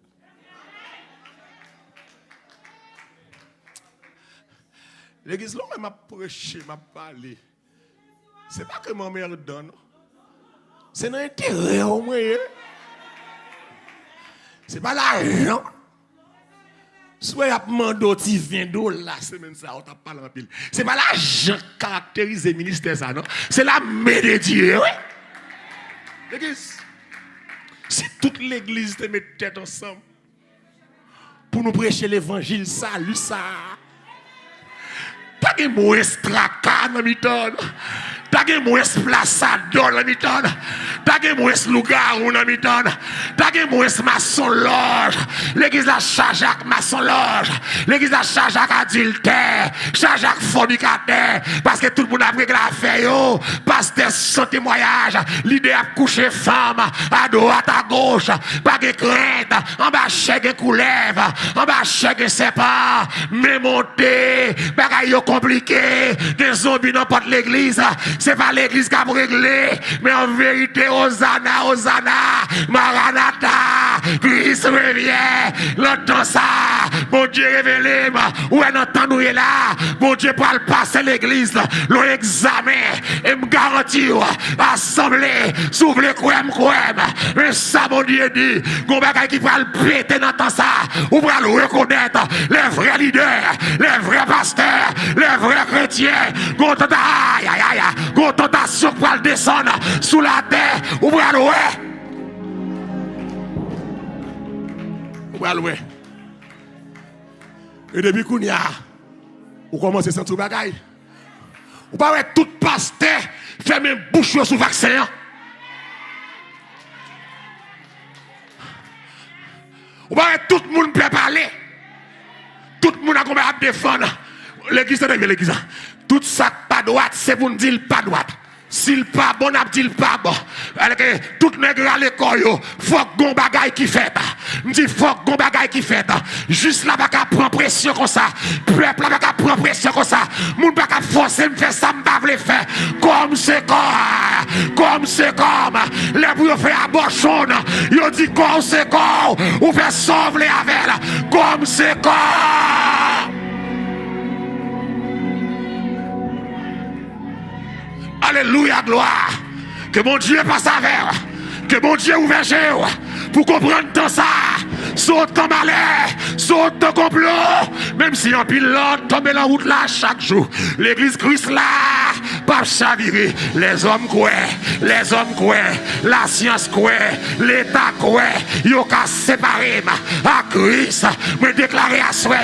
L'église, là, m'a prêché, m'a parlé. C'est pas que ma mère donne. C'est un intérêt au moins. C'est pas l'argent. Soit il y a demandé 20 $, la semaine ça, on t'a parlé en pile. C'est pas l'argent qui caractérise le ministère, ça, non? C'est la main de Dieu, oui. L'église, si toute l'église te met tête ensemble pour nous prêcher l'évangile, salut, ça. T'as que moins tracas dans mi-temps. T'as que moins plaçador dans mi-temps. T'as que moins loup-garou dans mi-temps. T'as que moins maçon loge. L'église la charge avec maçon loge. L'église la charge avec adultère. Charge avec fornicateur. Parce que tout le monde a pris la feuille. Pasteur sans témoignage. L'idée a couché femme. À droite, à gauche. Pas de crainte. En bas, chèque couleuvre. En bas, chèque sépare. Mais monter. Bagaille compliqué. Des zombies dans pas de l'église. C'est pas l'église qui a réglé, mais en vérité, Hosanna, Hosanna, Maranatha, Christ revient. L'entend ça. Mon Dieu révélé. Où est notre temps nous est là? Mon Dieu pour le passer l'église. L'examen. Et me garantir. Assemblée. S'ouvre quoi. Mais ça, mon Dieu dit. Qu'on va qui va le péter dans temps ça. Ou va le reconnaître. Les vrais leaders. Les vrais pasteurs. Les vrais chrétiens. Qu'on tentation pour le descendre sous la terre. Ou va le ouais. Et depuis qu'on y a, on commence à sentir bagaille. On pas être tout pasteur fait même bouche sous vaccin. On pas être tout le monde peut parler. Tout le monde a combien à défendre. L'église est de l'église. Tout ça pas droite, c'est pour nous dire pas droite. S'il pas bon, a dit pas bon. Tout nègre à l'école, faut qu'on bagaille qui fait. Me dit faut qu'on bagaille qui fait. Juste là, pas prendre pression comme ça. Peuple là, pas prendre pression comme ça. Moun pas forcer me faire ça, me pas le faire. Comme c'est comme. Les pour faire abortion, yo dit comme c'est comme. Ou faire sauver avec. Comme c'est comme. Alléluia, gloire. Que mon Dieu passe avec. Que mon Dieu ouvre pour comprendre tout ça. Saute ton malheur, saute ton complot. Même si un pilote tombe la route là chaque jour. L'église Christ là, pas chavirer. Les hommes quoi, la science quoi, l'État quoi. Yo qu'à séparer à Christ. Me déclarer à soi.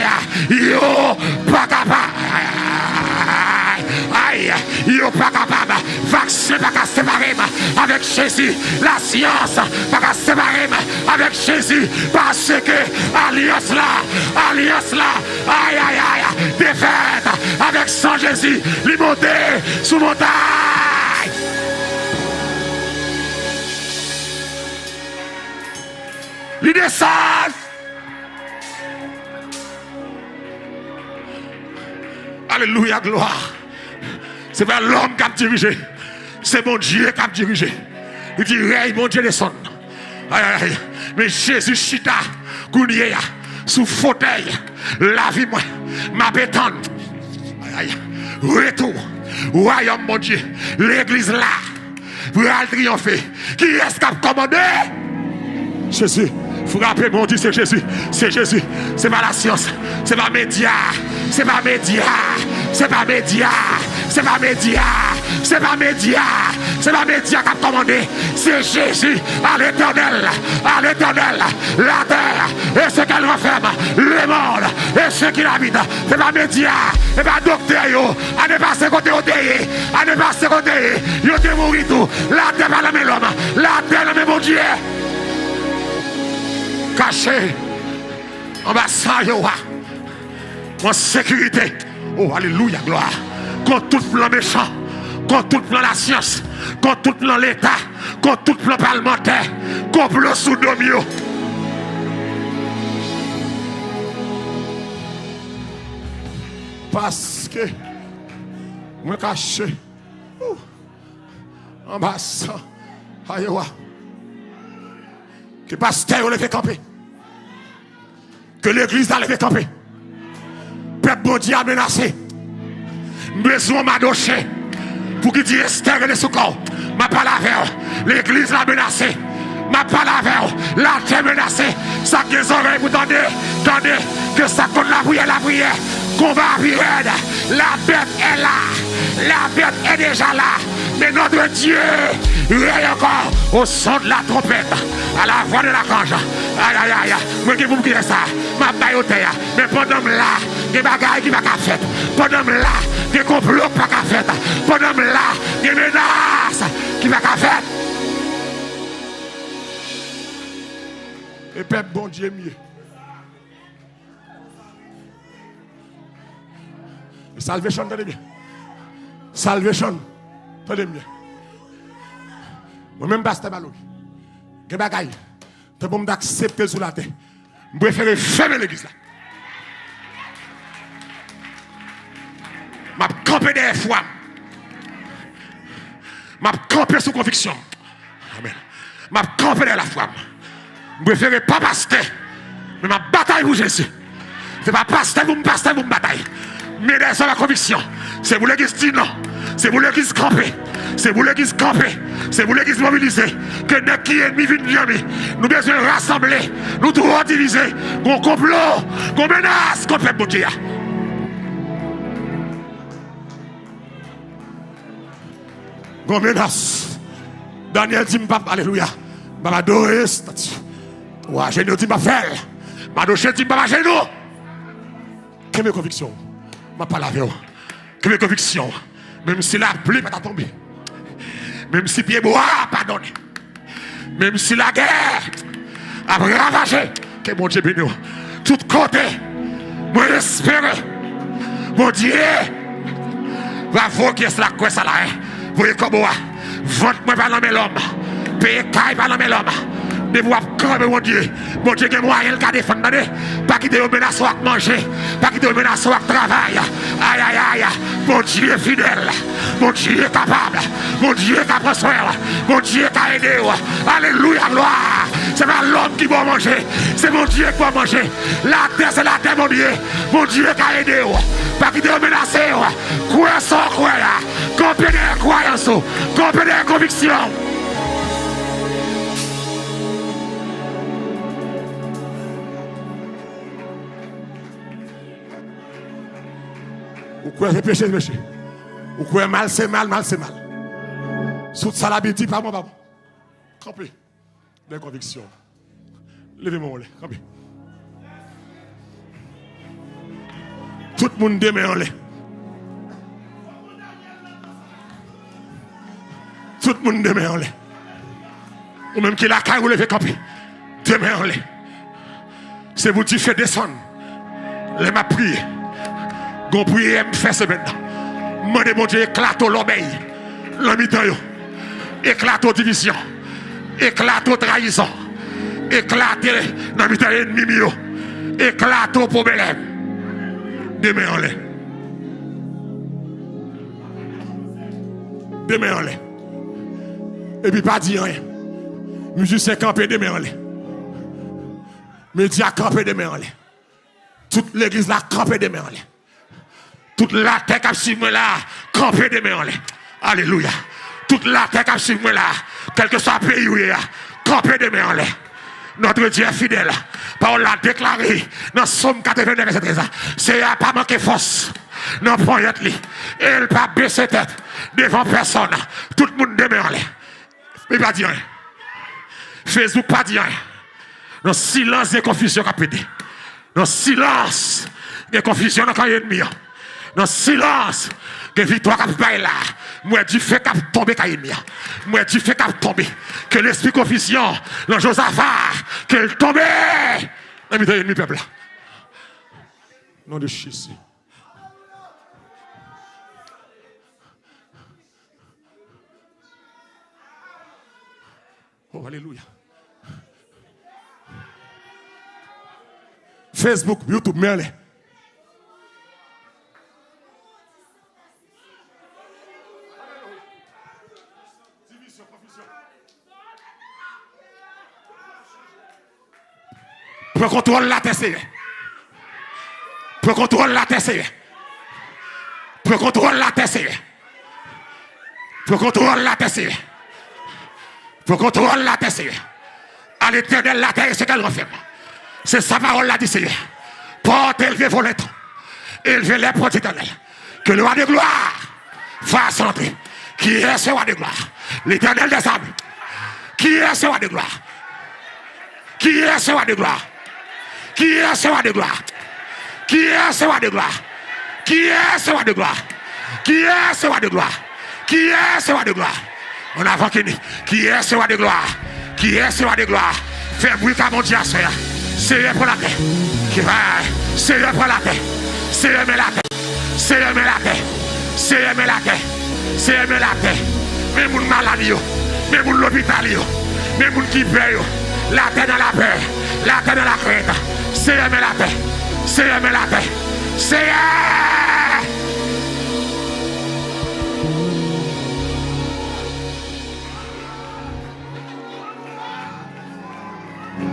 Yo pas capable. Aïe, yo pas capable. Vaccin pas capable séparer avec Jésus. La science pas capable séparer avec Jésus. Parce que alliance là, aïe, défaite avec son Jésus. Liberté sous montagne. Il descend. Alléluia, gloire. C'est pas l'homme qui a dirigé. C'est mon Dieu qui a dirigé. Il dit, hey, mon Dieu descend. Aïe. Mais Jésus chita, gounier, sous fauteuil, la vie moi, ma bétonne. Aïe. Retour. Royaume, mon Dieu. L'église là. Pour triompher. Qui est-ce qui a commandé? Jésus. Frappez mon Dieu, c'est Jésus. C'est Jésus. C'est pas la science. C'est pas média. C'est pas média. C'est pas média. C'est pas média. C'est pas média. C'est pas média qui a commandé. C'est Jésus à l'éternel. À l'éternel. La terre et ce qu'elle renferme. Le monde et ceux qui l'habitent. C'est pas média. C'est pas docteur. À ne pas se côté au déé. À ne pas se côté. Yo te mourir tout. La terre pas la même l'homme. La terre la même mon Dieu. Caché en bas sans Yoa en sécurité. Oh alléluia gloire. Contre tout plan méchant, contre tout plan la science, contre tout plan l'État, contre tout plan parlementaire, complot sous domio. Parce que moi caché en bas sans Yoa. Que pasteur le fait camper. Que l'église a levé camper. Peuple bon Dieu a menacé. Besoin m'a doché. Pour qu'il dise Esther de secours. M'a pas la verre. L'église l'a menacé. M'a pas la verre. La terre menacée. Ça qui les oreilles vous tendez. Tendez. Que ça compte la prière. Combat virer. La bête est là. La bête est déjà là. Mais notre Dieu règne encore au son de la trompette, à la voix de l'archange. Aïe. Moi qui vous me direz ça, ma baïoté. Mais pendant là, des bagailles qui ne sont pas faites. Pendant là, des complots qui ne sont pas faits. Pendant là, des menaces qui ne sont pas faites. Et peuple bon Dieu mieux. Salvation, tenez bien. Salvation. Tenez bien. Moi-même, pasteur Balou. Que bagaille. C'est pour m'accepter sous la terre. Je préfère fermer l'église là. Je camper derrière foi. Je camper sous conviction. Amen. Je camper derrière la foi. Je préfère pas pasteur. Mais ma bataille pour Jésus. C'est pas pasteur pour me bataille. Mais dans la conviction. C'est pour l'église dit non. C'est pour l'église campée. C'est pour l'église campée. C'est pour l'église mobilisée. Que dès qui est ennemi vient nous devons rassembler. Nous devons diviser. Qu'on complot. Qu'on menace. Qu'on fait bouquet. Qu'on menace. Daniel dit, alléluia. Je vais adorer. Ouais, je dis, ma faire. Ma doche dit, ma genou. Quelle est mes convictions? Je parle avec vous. Quelle est mes convictions? Même si la pluie va tomber. Même si pied bois pardonne. Même si la guerre a ravagé. Que mon Dieu bénisse. Tout côté. Moi espérer. Mon Dieu. Va voir qui est la quoi ça là. Vous voyez comment vote moi par l'homme. Paye caille par l'homme. De voir comme mon Dieu qui est moyen de défendre. Pas quitter le menace à manger. Pas quitter le menace à travail. Aïe aïe aïe. Mon Dieu est fidèle. Mon Dieu est capable. Mon Dieu est capable. Mon Dieu est à aider. Alléluia, gloire. C'est pas l'homme qui va manger. C'est mon Dieu qui va manger. La terre, c'est la terre, mon Dieu. Mon Dieu est à aider. Pas quitter le menace. Quoi sans quoi. Comprenez la croyance. Comprenez la conviction. Ou quoi c'est péché, c'est péché. Ou quoi mal, c'est mal, mal, c'est mal. Sous ça l'habitude, pas moi, pas moi. Campez. Des convictions. Levez-moi, campez. Tout le monde demain en l'air. Tout le monde demain en l'air. Ou même qui la caille, vous levez camper. Demain en l'air. C'est vous qui faites descendre. Les m'a prié. Gon prière me fait ce maintenant. Demandez mon Dieu éclate l'obéi. L'amitan éclate aux divisions. Éclate aux trahisons. Éclate l'amitan ennemi yo. Éclate aux problèmes. Demain en l'air. Demain en l'air. Et puis pas dire rien. Musicien campé demain en l'air. Média campé demain en l'air. Toute l'église là campé demain en l'air. Toute la terre qui suit moi là, campé de main en l'air. Alléluia. Toute la terre qui suit moi là, quel que soit le pays où il y a, campé de main en l'air. Notre Dieu est fidèle. Paul l'a déclaré dans Somme 89, verset 13. C'est à pas manquer force. Non, point être li. Elle pas baisser tête devant personne. Tout le monde de main en l'air. Mais pas dire rien. Facebook pas dire rien. Dans silence de confusion qu'a pété. Dans silence de confusion dans le ennemi. Dans silence, que victoire qui là. Moi, du fait qu'à tomber, moi, du fait qu'à tomber. Que l'esprit confusion, le Josaphat, qu'elle tombe. L'ami de l'ennemi peuple là. Nom de Jésus. Oh, alléluia. Facebook, YouTube, mais pour contrôler la terre. Pour contrôler la terre. Pour contrôler la terre. Pour contrôler la terre. Pour contrôler la terre. À l'éternel, la terre, c'est qu'elle renferme. C'est sa parole là dit Seigneur. Porte élevé vos lettres. Élevez les portes éternelles. Que le roi de gloire fasse entrer. Qui est ce roi de gloire? L'éternel des âmes. Qui est ce roi de gloire? Qui est ce roi de gloire? Qui est ce roi de gloire? Qui est ce roi de gloire? Qui est ce roi de gloire? Qui est ce roi de gloire? Qui est ce roi de gloire? On a vaincu. Qui est ce roi de gloire? Qui est ce roi de gloire? Fais bruit à mon Dieu, Seigneur. Seigneur pour la terre. Qui va? Seigneur pour la terre. Seigneur met la terre. Seigneur met la terre. Seigneur met la terre. Seigneur met la terre. Mais mon maladie, mais mon l'hôpital, mais mon qui paye. La terre dans la paix. La terre dans la crainte. Seigneur met la terre. Seigneur met la terre. Seigneur.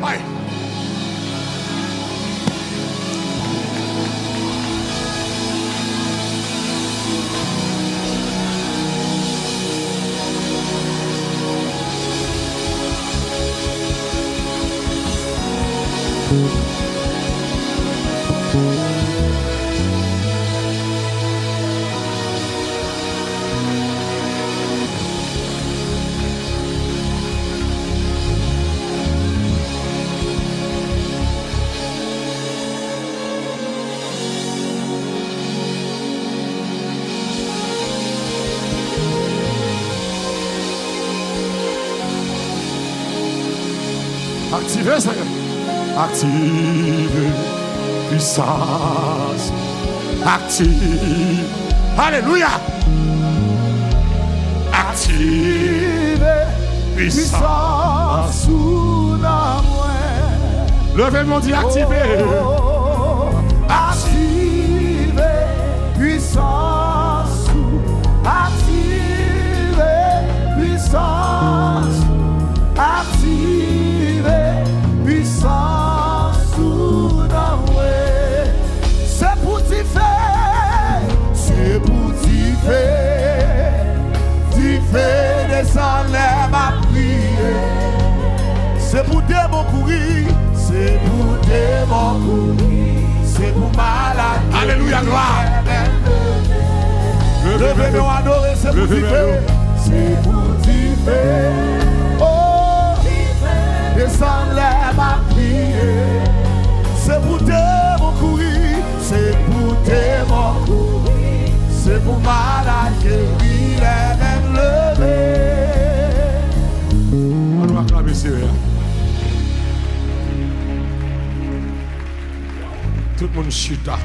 Aïe. Activez, Seigneur. Active puissance. Active. Alléluia. Active puissance sous la main. Levez-moi, dit activer. Active puissance. Active puissance. Active puissance sous la main. C'est pour t'y faire. C'est pour t'y faire. T'y faire descendre ma prière. C'est pour démon courir. C'est pour démon courir. C'est pour malade. Alléluia, gloire. Levez-moi adorer, c'est pour t'y faire. C'est pour t'y faire. Oh, descendre ma prière. C'est pour démon courir. C'est pour démon courir. C'est pour malade guérir les mêmes levés. On va acclamer Seigneur. Tout le monde chuta.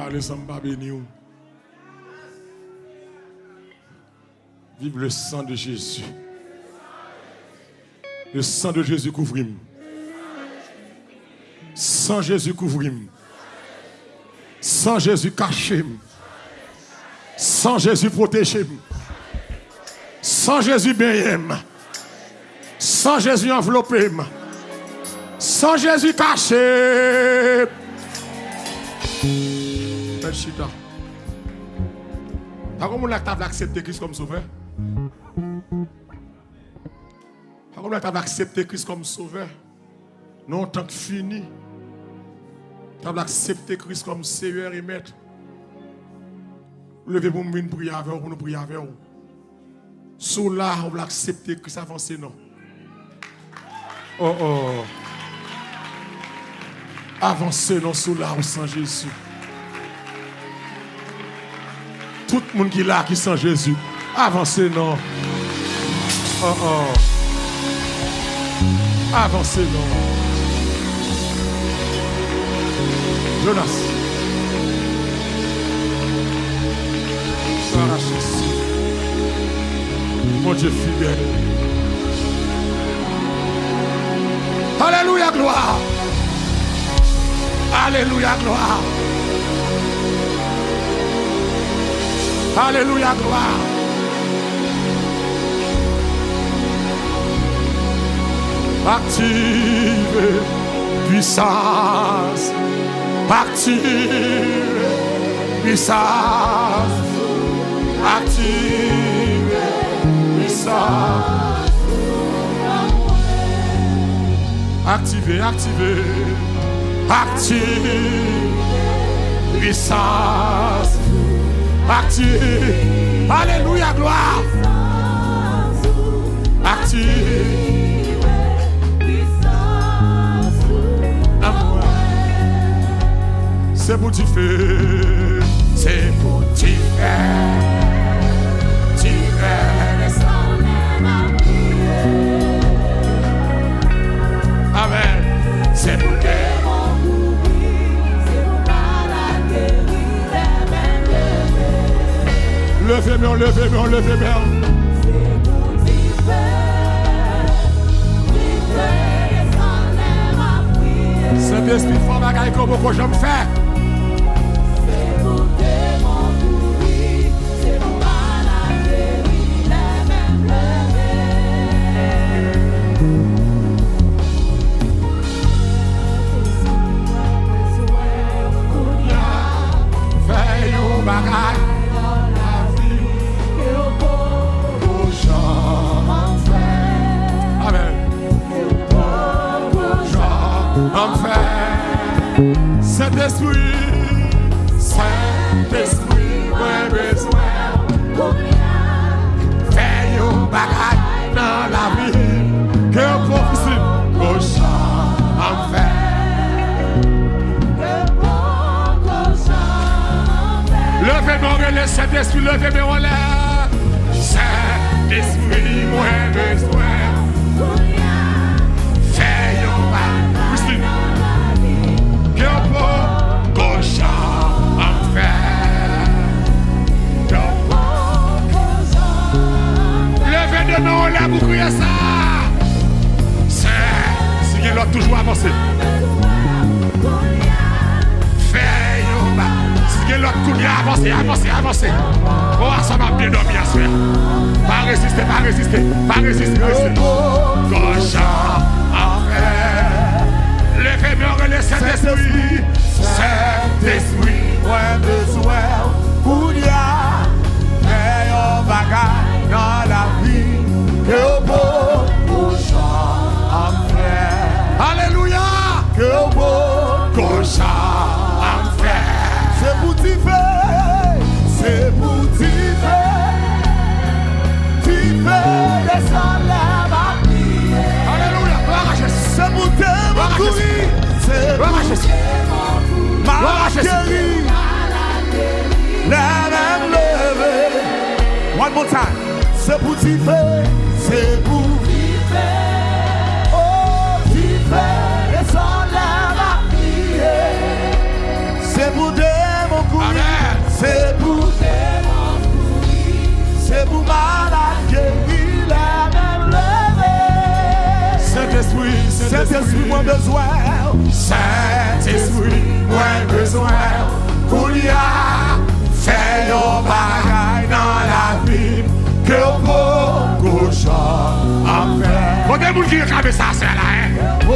Allez, ça m'a béni. Vive le sang de Jésus. Le sang de Jésus couvre-moi. Sang Jésus couvre-moi. Sang Jésus cache-moi. Sang Jésus protège-moi. Sang Jésus bénit-moi. Sang Jésus enveloppe-moi. Sans Jésus caché. Chita. T'as comment tu as accepté Christ comme sauveur? T'as comment tu as accepté Christ comme sauveur? Non, tant que fini. Tu as accepté Christ comme Seigneur et Maître. Levez pour nous prier avec vous, nous prier avec vous. Sous là, on va accepter Christ avancé, non? Oh oh. Avancez non sous là sans Jésus. Tout le monde qui est là qui sans Jésus. Avancez non. Oh oh. Avancez non. Jonas. Gloire à Jésus. Mon Dieu fidèle. Alléluia, gloire. Alléluia, gloire. Alléluia, gloire. Active puissance. Active puissance. Active puissance. Activez, activez. Active puissance. Active. Alléluia, gloire. Active puissance. C'est pour t'y faire. C'est pour t'y faire. T'y faire. Amen. C'est pour t'y faire. Levez-moi, levez-moi, levez-moi. Saint-Esprit, faut bagaille comme beaucoup j'aime faire. C'est pour démon courir, c'est pour malade guérir les mêmes levés. Fais un bagaille. Saint-Esprit, Saint-Esprit, ouais, besoin. Fais un bagage dans la vie. Que un prophétie, cochon, en fait. Levez-moi, le Saint-Esprit, levez-moi là. Saint-Esprit, ouais, besoin. avancez. Oh, ça va bien dormir, à soeur. Pas résister. Gauche, enfer. Levez-moi le Saint-Esprit. Saint-Esprit. Ouais, besoin pour y a mais on bagaille dans la vie que au beau enfer. Alléluia. Que au beau Gauche, enfer. c'est pour t'y faire, c'est pour t'y faire. T'y faire descendre la prière. Alléluia. Gloire à Jésus. C'est pour te courir, c'est Gloire à pour Jésus. Gloire à Jésus. la même levée. One more time. C'est pour t'y faire, c'est pour t'y faire. Oh, t'y faire descendre la prière. C'est pour démon courir, Amen. c'est pour démon courir. C'est pour malade guérir la même levée. Saint-Esprit, moi besoin. Saint-Esprit, Moi besoin. Pour y a fait yon bagaille dans la vie que au gauche enfer. Bon, des gens qui réclament ça, c'est là, hein. Au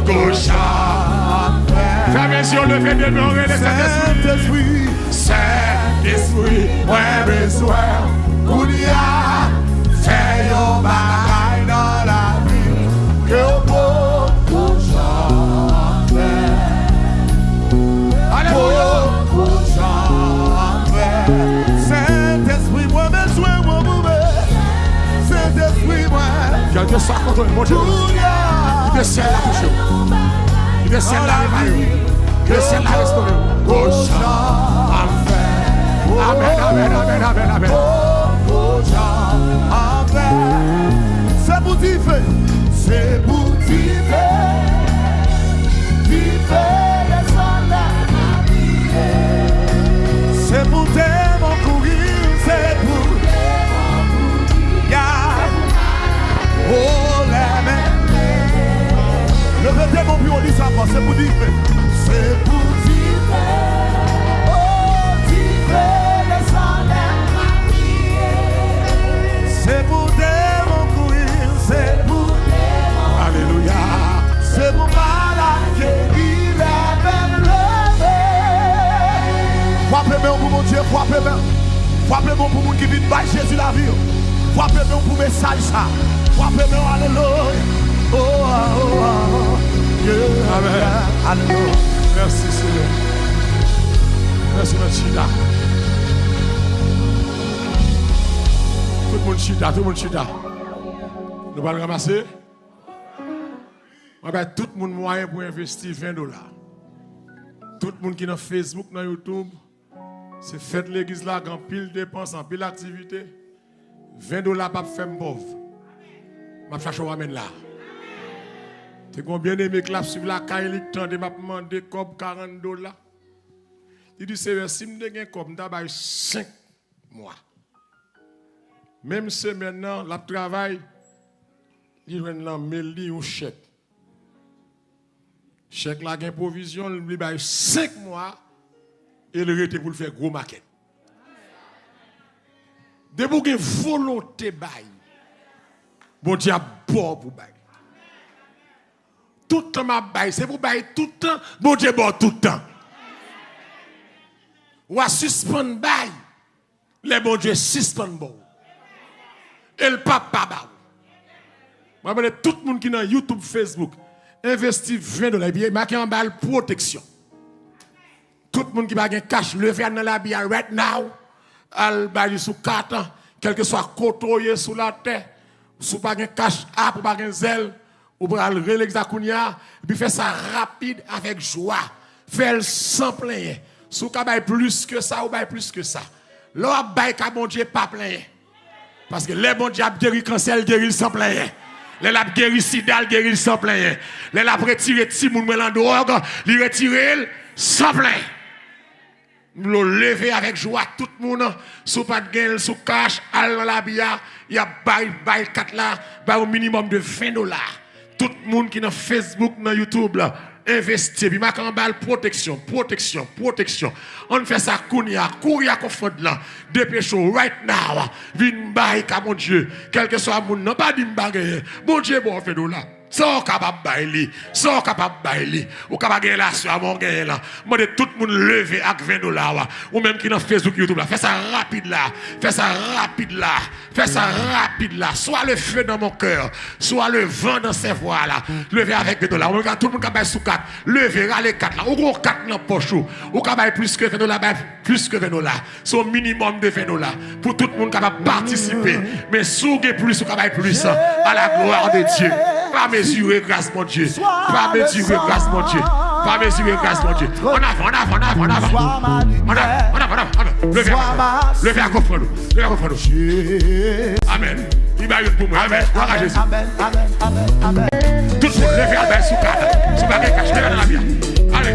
Gauche. enfer. Fermez les yeux, levez les mains, le Saint-Esprit. Saint-Esprit, moi besoin. Pour y a fait yon bagaille dans la vie que au gauche enfer. Alléluia. Saint-Esprit, moi besoin, moi mouvement. Saint-Esprit, moi. Quelque soit contre le monde. Il descend la couche. Il descend la réveille. Il descend la restaurer. Gauche. Amen. Amen. C'est pour t'y faire. C'est pour t'y faire. T'y faire descendre la prière. C'est pour démon courir. C'est pour démon courir. Oh, la main. Le démon puis on dit ça, c'est pour t'y faire. C'est pour t'y faire. Oh, t'y faire descendre la prière. C'est pour démon courir. C'est pour démon. Alléluia. C'est pour malade guérir la même levée. Frappez-moi pour mon Dieu, frappez-moi. Frappez-moi pour mon qui vit par Jésus la vie. Frappez-moi pour message ça. Frappez-moi, alléluia. Oh, oh, oh, yeah. Amen. Alléluia. Merci, Seigneur. Merci, notre Chida. Tout le monde Chida. Nous allons le ramasser. Tout le monde moyen pour investir $20. Tout le monde qui est dans Facebook, dans YouTube, c'est fait l'église là, en pile dépenses, en pile activité. $20 pas faire pauvre. Je cherche à amène là. Tu combien aimé que la suivre la caille, il tente de m'a demandé comme $40. Il dit c'est si me gagne comme d'abord 5 mois. Même si maintenant la travail, il vient là mêler un chèque. Chèque là gagne provision, il bail 5 mois et le rete pour le faire gros maquette. De pour que volonté bail. Bon Dieu a bon pour bail. Tout le temps m'a bail, c'est pour bail tout le temps, bon Dieu bon tout le temps. Ou à suspendre bail. Les bon Dieu suspend bon. Et le papa ba. Moi je tout le monde qui est dans YouTube, Facebook, investit $20 bien marqué en balle protection. Tout le monde qui va gagner cash, lever dans la bière right now, al bail sous carte, quel que soit côtoyer sous la terre, sous pas gagner cash, pour pas gagner zèle, ou pour aller relexakounia, puis faire ça rapide avec joie, faire sans plein. Sous ka bail plus que ça ou bail plus que ça. Là bail ka bon Dieu pas plein. Parce que les bon Dieu a guéri cancer, guéri sans plein. Les l'a guéri sida, guéri sans plein. Les l'a retiré ti moun melan drogue, li retiré sans plein. Nous lever avec joie tout le monde sous pas de gain, sous cash, al dans la bia, il y a bail 4 là, bail au minimum de $20. Tout le monde qui est dans Facebook, dans YouTube là, investir, puis ma balle protection. On fait ça, courir qu'on fait là. Dépêchons, right now. Vin bail, mon Dieu. Quel que soit mon nom, pas d'une bagarre. Bon Dieu, bon, fait nous là. Sans capable bailler, ou capable gagner la soie, mon gagner là. Moi de tout le monde lever avec 20 $, ou même qui dans Facebook, YouTube là, fais ça rapide là, soit le feu dans mon cœur, soit le vent dans ses voix là, lever avec 20 $. On regarde tout le monde qui a sous 4, lever râler 4 là, ou gros 4 dans poche ou capable plus que 20 $, plus que 20 $. Son minimum de 20 $, pour tout le monde capable participer, mais souguer plus ou capable plus à la gloire de Dieu. Pas mesurer grâce mon Dieu. Pas mesurer grâce mon Dieu. Pas mesurer grâce mon Dieu. On avant. Levez à comprendre. Amen. Il va y pour moi. Amen. Gloire à Jésus. Tout le monde levez à bain sous cadre. Sous baguette cache. Levez dans la vie. Allez.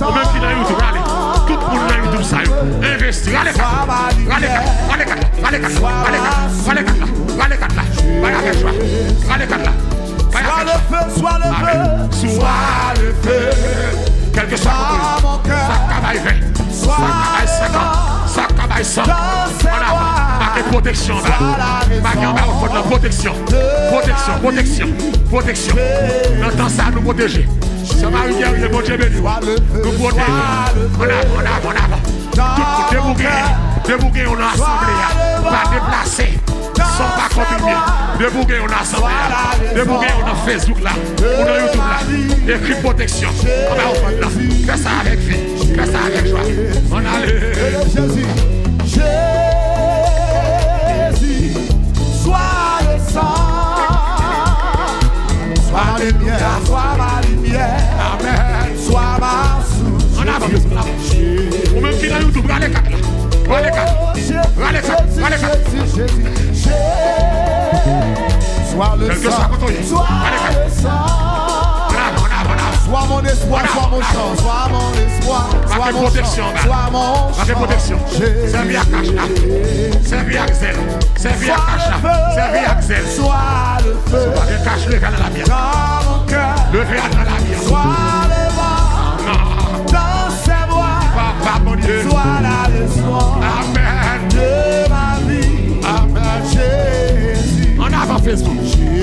Au même qui dans YouTube. Allez. Tout le monde dans YouTube ça. Investir. Allez. Soit le feu, quel que soit mon cœur, ça travaille 20, ça travaille 50, ça travaille 100. On a marqué protection là. Marqué en bas au fond de la protection. Dans ça nous protéger. Ça va arriver, le bon Dieu béni. Nous protéger. On avant. Tout débouguer, on a assemblé. Pas déplacer. Sans pas contribuer. Débouguer, on a assemblé. Débouguer, on a Facebook là. On a YouTube là. Écrit protection. On va au fond là. Fais ça avec vie. Fais ça avec joie. On a Jésus, sois le sang, sois la lumière, amen, sois ma source. On a on même qui dans YouTube, regardez 4 là. Regardez 4. Sois le sang, sois mon espoir, sois mon chant, sois mon espoir, sois mon protection, sois mon chant. Protection. Servi à cache là. Servi à Axel. Servi à cache là. Servi à Axel. Sois le feu. Cache le vers la bière. Dans mon cœur. Le vers dans la bière. Sois le vent. Dans ses voix. Papa mon Dieu. Sois la leçon. Amen. De ma vie. Amen. Jésus. En avant Facebook.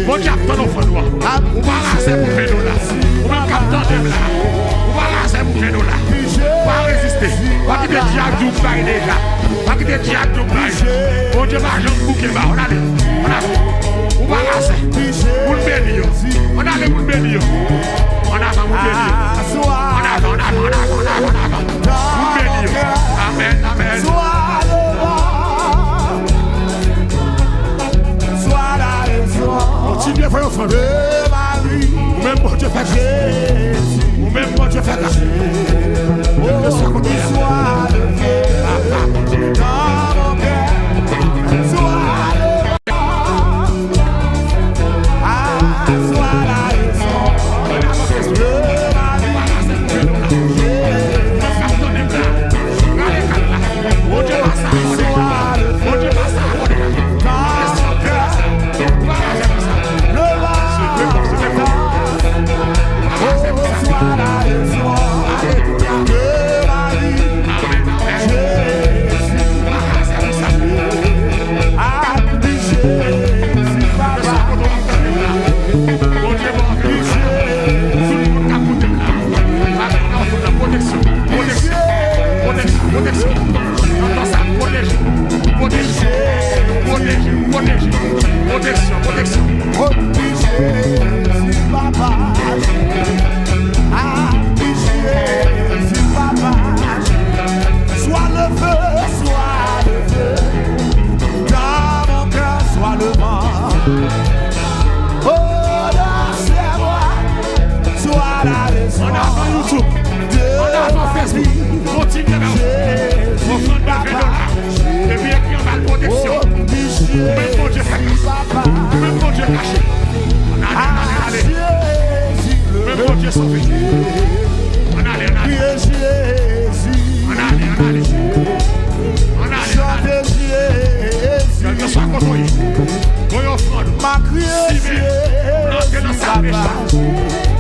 Bon Dieu, attends nos frères noirs. On va raser pour faire nous là. On va capter là. On va raser pour faire nous là. On va résister. On va quitter Diag Dubaï déjà. On va quitter Diag Dubaï. Bon Dieu, va jeune bouquet bas. On allait. On va raser. Pour le bénir. On allait pour le bénir. On avant pour le bénir. On avant. Pour le bénir. Amen. Continuez, voyons frère. Ou même bon Dieu fait grâce. Ou même bon Dieu fait grâce. Que soit comme il Sois le feu. Dans mon cœur. Sois le vent. Sois la leçon. De ma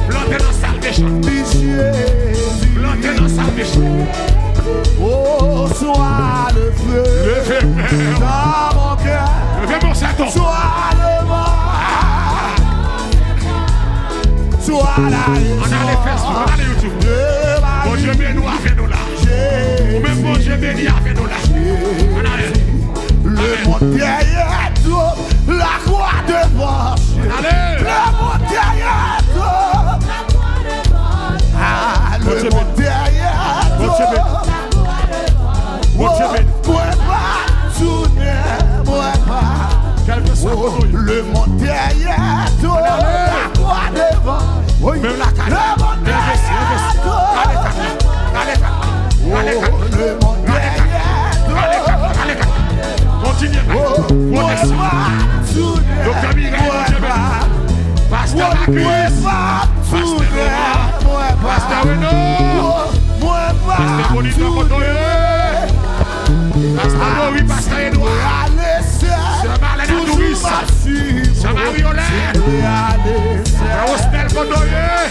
Planté dans sa méchant. Planté dans sa méchant. Oh, sois le feu. Levez dans mon cœur. Levez mon Satan. Sois le vent. Sois la raison. On a les fesses, on a les YouTube. Bon Dieu béni avec nous là. Ou même bon Dieu béni avec nous là. On a les. Le monde derrière toi, la croix devant. Allez. Le monde derrière toi. Ah, le monde derrière toi. Moi pas tourner, moi pas. Le monde derrière toi, la croix devant. Même la caille. Le monde derrière toi. Le monde derrière toi. Continuez. Protection. Docteur Miguel, Pasteur Macus. Pasteur Renaud. Pasteur Bonito Kotoye. Pasteur Dori, Pasteur Edouard. Sœur Marlène Adouris. Sœur Marie-Olène. Sœur Ostel Kotoye.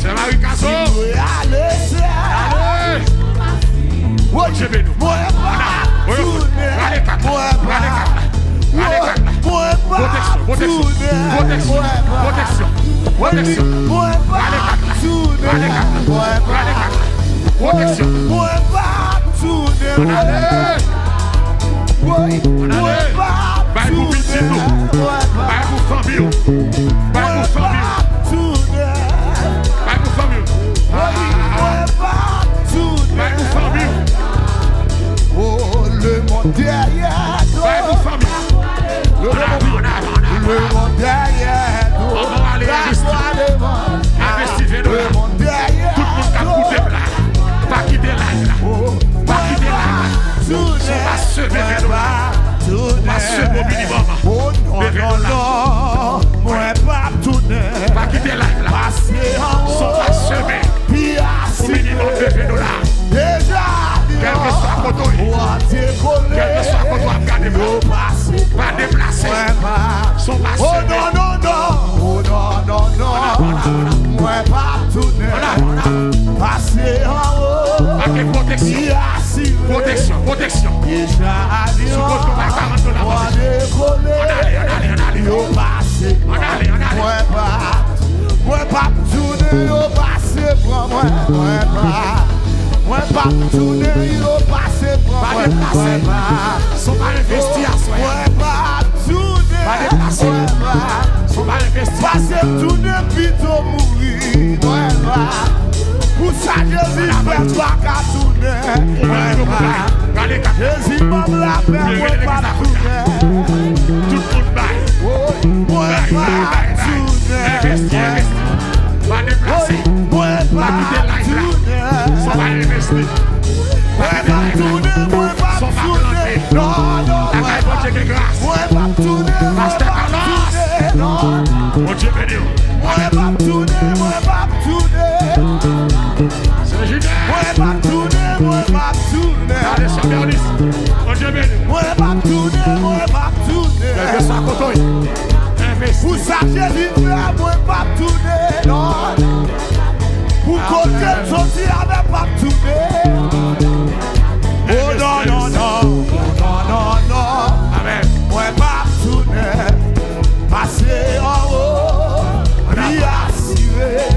Sœur Marie Casso. Allez. Je vais nous. Derrière toi, le monde derrière toi, la croix devant, le monde derrière toi, pas quitter la pas quitter la pas semer minimum. Oh non, moi pas tourner, pas quitter la passer en haut, sont pas semés au minimum de $20. déjà, Quel que soit côté, quel que soit côté, regardez pas déplacer, sont pas oh semés. non, moi pas tourner, passer en haut, Pas de protection, protection. déjà, Sous votre $40, on allez. Moi pas tourner, yo passer pour moi pas tourner, yo passer pour moi Sont pas investis à soi. moi pas tourner, Pas déplacer. Sont pas investis. passer tourner plutôt mourir moi pas pour ça Jésus fait pas qu'à tourner moi pas Jésus m'a la paix moi pas tourner Tout le monde baille. moi pas tourner Pas déplacer. moi pas tourner Sont pas investis. moi pas tourner moi pas Sont pas tourner plantés. non La caille bon Dieu qui grâce. moi pas tourner Pasteur Carlos. non Bon Dieu béni. moi pas tourner C'est Gilbert. moi pas tourner Allez, sur Bernice. Bon Dieu béni. moi pas tourner Quel que soit côté, investis. pour ça Jésus fait moi pas tourner non pour côté sortir avec pas tourner oh non Amen. moi pas tourner passer en haut puis assurer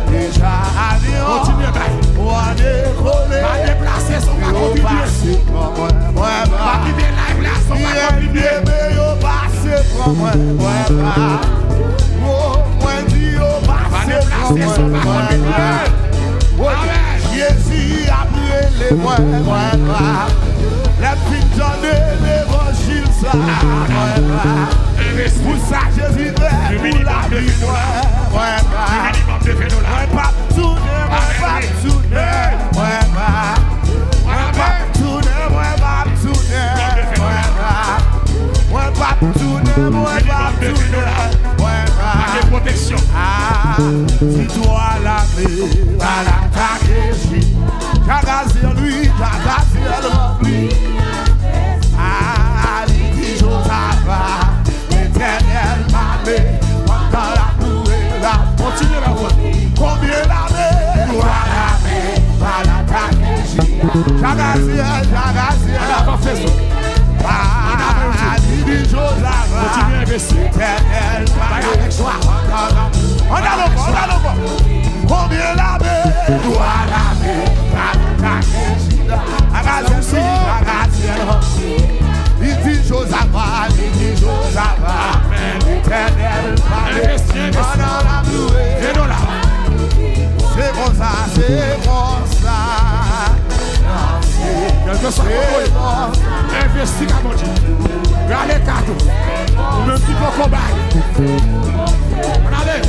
déjà avion Continuez baille. on Pas décoller déplacer, sont pas yo contribuer. passer moi Pas pas quitter live là, sont pas contribuer. yo passer pour moi pas oh moi dit yo passer pour déplacer, sont pas contribuer. Amen. Jésus a brûlé moi pas la putain de l'évangile ça moi pas Investis. pour ça Jésus fait pour la vie moi pas Minimum de $20. moi pas tourner moi pas tourner moi pas tourner moi pas tourner moi pas tourner moi pas tourner moi Pas pas de protection. ah si toi l'armée va l'attaquer j'ai gazé lui ah il dit Josaphat l'éternel m'a mis dans la nuée là Continuez la voix. combien avant Facebook. Continue à investir. Avec soi. On a le bon. Combien la paix, toi la paix, il dit Josaphat, l'éternel palais, c'est bon ça. Quelque soit investis à mon Dieu. Regarde les cartes. Même si pour combat. Regardez.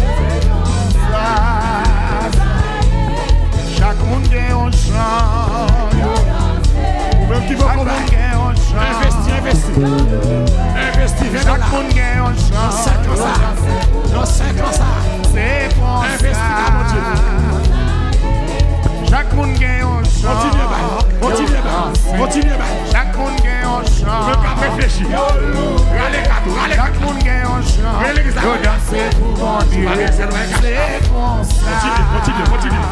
Chaque monde gagne un champ. Même qui va combat. Investis. Chaque monde gagne un champ. Dans 5 ans ça. C'est bon ça. Investis à mon Dieu. Chaque monde gagne un champ. Continue. Chaque monde gagne un champ. Même pas réfléchir. Regarde les cartes. Chaque monde gagne un champ. Yo danser pour mon Dieu. C'est bon ça. Continue.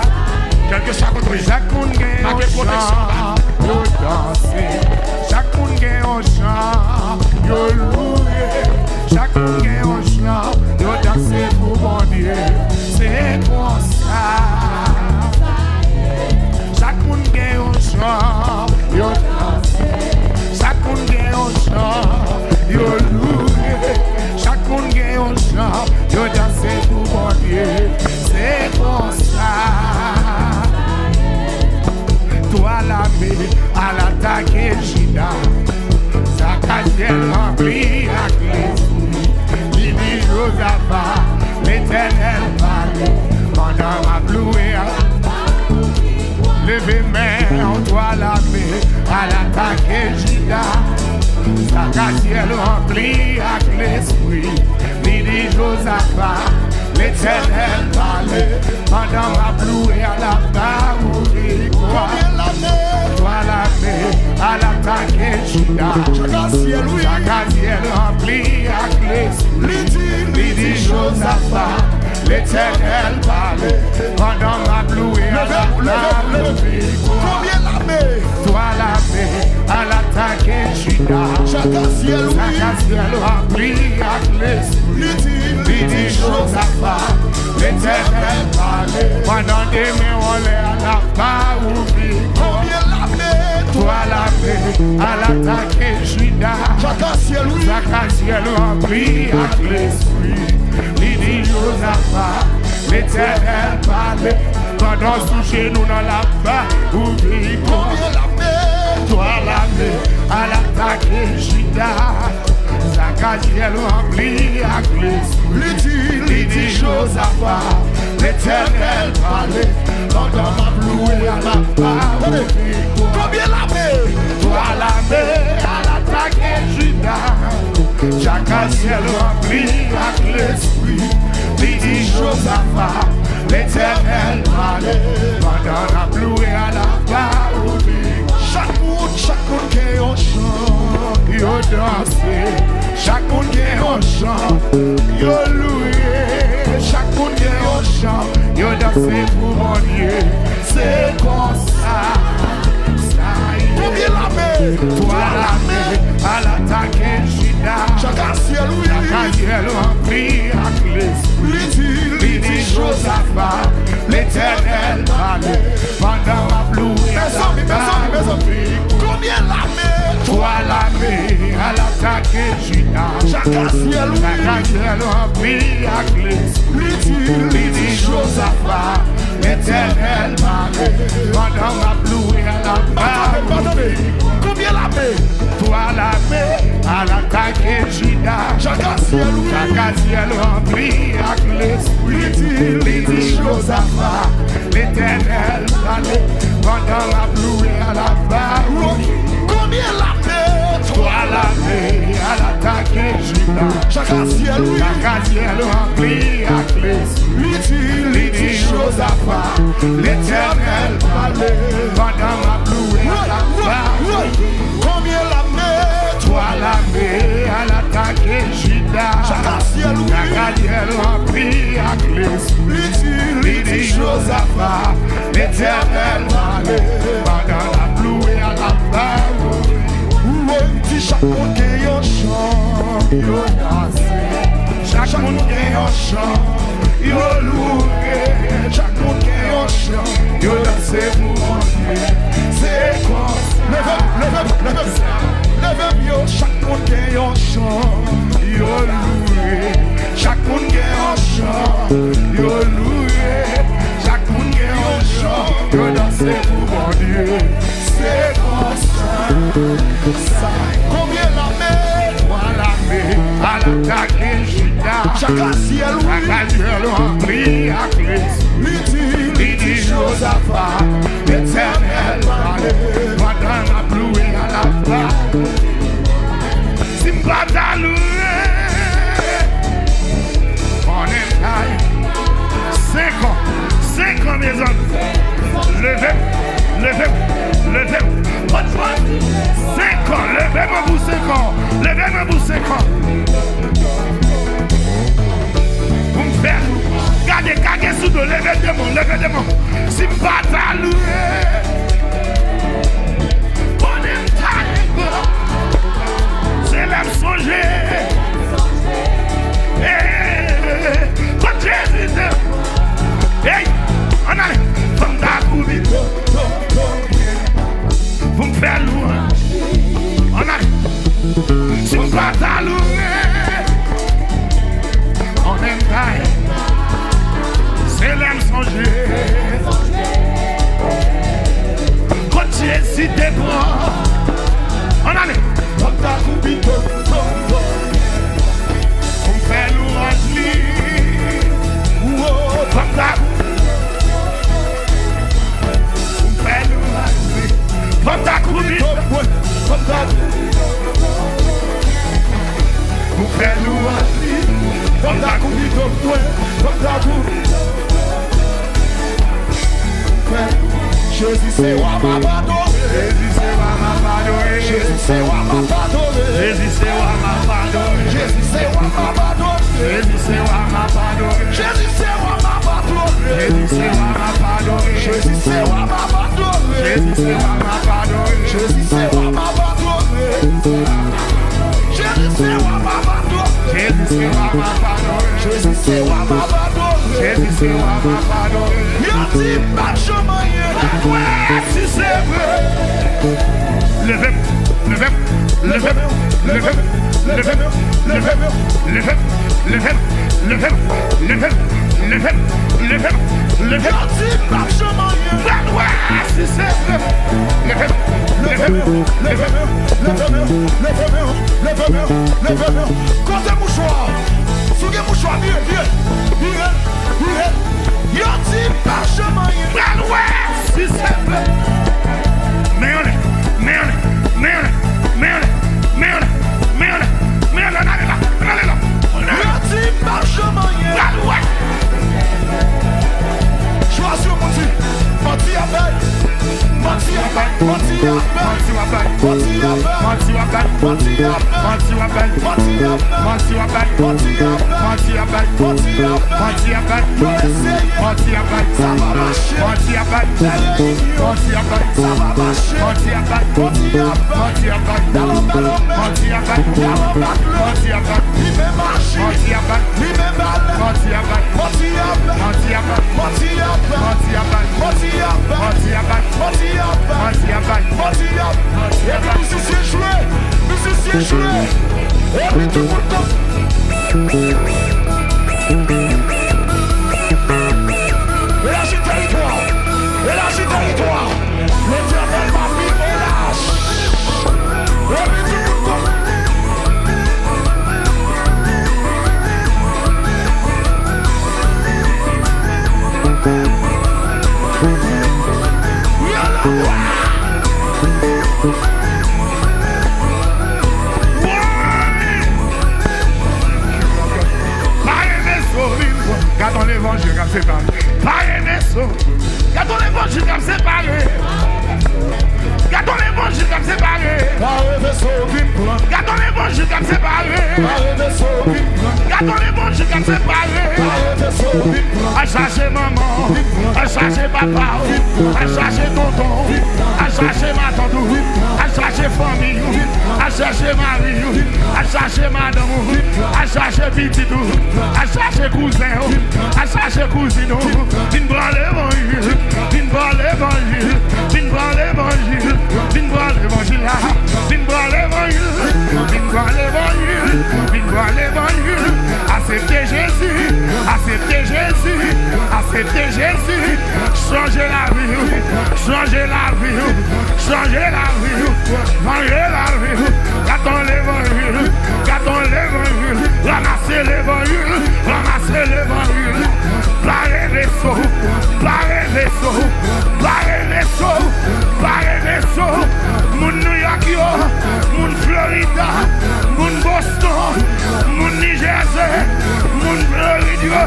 Quelque chose contre lui. Chaque monde gagne un champ. Yo danser. Chaque monde gagne un champ. Yo louer. Chaque monde gagne un champ. Yo danser pour mon Dieu. C'est bon ça. Chaque monde gagne un champ. Yo danser. Chaque monde gagne un champ. Yo louer. Chaque monde gagne un champ. Yo danser pour mon Dieu. C'est bon ça. Toi la mer à l'attaque Gina. Zachaziel rempli à l'esprit. Il dit Josaphat, l'éternel parlait. Pendant ma loué levez main en toi la mer à l'attaque Gina. Zachaziel rempli à l'esprit. Il dit Josaphat, l'éternel parlait. Pendant ma loué à la barourie. Toi la mer à l'attaque Gina. Zachaziel rempli à l'esprit. Il dit Josaphat, l'éternel parlait. Pendant ma loué à la barourie. Toi la mer à l'attaque Gina. Zachaziel rempli à l'esprit. Il dit Josaphat, l'éternel parlait. Pendant des mains on l'est à la barourie. Toi la mer à l'attaque Juda. Zachaziel rempli à l'esprit. Il dit Josaphat, l'éternel parlait. Pendant sous chez nous dans la barourie. Toi la mer à l'attaque Juda. Zachaziel rempli à l'esprit. Il dit Josaphat, l'éternel parlait. Pendant ma loué à la barourie. Combien la mer? Toi la mer à l'attaque Juda. Zachaziel rempli à l'esprit. Il dit Josaphat, l'éternel parlait. Pendant la loué à la barourie. Chaque monde qui est en chant, yo danser. Chaque monde qui est en chant, yo louer. Chaque monde qui est en chant, yo danser pour mon Dieu. C'est comme ça. Combien la mer? Toi la mer à l'attaque Gina. Zachaziel rempli à l'esprit. Il dit Josaphat, l'éternel parlait. Pendant ma loué à la barourie. Combien la mer? Toi la mer à l'attaque Gina. Zachaziel rempli à l'esprit. Il dit Josaphat, l'éternel parlait. Pendant ma loué à la barourie. Combien la mer? Toi la mer à l'attaque Gina. Zachaziel rempli à l'esprit. Il dit Josaphat, l'éternel parlait. Pendant la loué à la barourie. Combien la mer? Toi la mer à l'attaque Gina. Zachaziel rempli à l'esprit. Il dit Josaphat, l'éternel parlait. Pendant ma loué à la barourie. Combien la mer? Toi la mer à l'attaque Gina. Zachaziel rempli à l'esprit. Il dit Josaphat, l'éternel parlait. Pendant la loué à la chaque monde qui a un chant, yo dansé. Chaque monde qui a un chant, yo loué. Chaque monde qui a un chant, yo dansé pour mon Dieu. C'est quoi? Levez, yo, chaque monde qui a un chant, yo loué. Chaque monde qui a un chant, yo loué. Chaque monde qui a un chant, yo dansé pour mon Dieu. C'est comme ça. Combien la mer, voilà à l'attaque Judas. Chaque ciel, oui, à Christ. Midi, Josaphat, l'éternel parlait. Pendant la pluie à la fois. Simba loué. On est taille. 5 ans, mes hommes. Levez. 5 ans, levez-moi pour 5 ans. Levez-moi pour 5 ans. Vous me faites. Gardez sous de levez des mains. Si pas loué. On est taille. C'est l'aime songer. Quand Jésus hey, on allait. Comme d'Akoubit. Vous me faites loin. On a si vous pas à louer. On aime taille. C'est l'aime songer. Quand Jésus te prend. On allait. Comme d'Akoubit. On me fait louange li. Comme d'Akoubit. Comme ta coubite, comme ta vous faites louange, comme ta coubite, comme ta coubite. Jésus c'est roi ma badoré, Jésus c'est roi ma badoré, Jésus c'est roi ma badoré, Jésus c'est roi ma badoré, Jésus c'est roi ma badoré, Jésus c'est roi ma badoré, Jésus c'est roi ma badoré, Jésus c'est roi ma badoré, Jésus c'est roi ma badoré, Jésus c'est roi ma badoré, Jésus c'est roi ma badoré, Jésus c'est roi ma badoré, Jésus c'est roi ma badoré, Jésus c'est roi ma badoré, Jésus c'est roi ma badoré. Y'a dit pas chemin. Ouais, si c'est vrai. Levez. Si c'est vrai. Comptez mouchoir. Sougez mouchoir, vieux. Y'a dit pas chemin. Si c'est vrai. Mais on est. Gardons l'évangile comme c'est parlé. Pas aimer ça. Gardons l'évangile comme c'est parlé. Gardons l'évangile comme c'est parlé. Gardons l'évangile comme c'est parlé. Gardons l'évangile comme c'est parlé. À chercher maman, à chercher papa, à chercher tonton, à chercher ma tante, à chercher chercher famille, à chercher mari, à chercher madame, à chercher petit, à chercher cousin, à chercher cousine, vin prendre l'évangile, vin prendre l'évangile, vin prendre l'évangile, vin prendre l'évangile là, vin prendre l'évangile, vin prendre l'évangile, vin prendre l'évangile, accepter Jésus, accepter Jésus, accepter Jésus, changer la vie, changer la vie, changer la vie, manger la vie, gardons l'évangile, ramasser l'évangile, ramasser l'évangile, barrer les sauts, barrer les sauts, barrer les sauts, barrer les sauts, mon New York, mon Florida, mon Boston, mon New Jersey, mon Florida,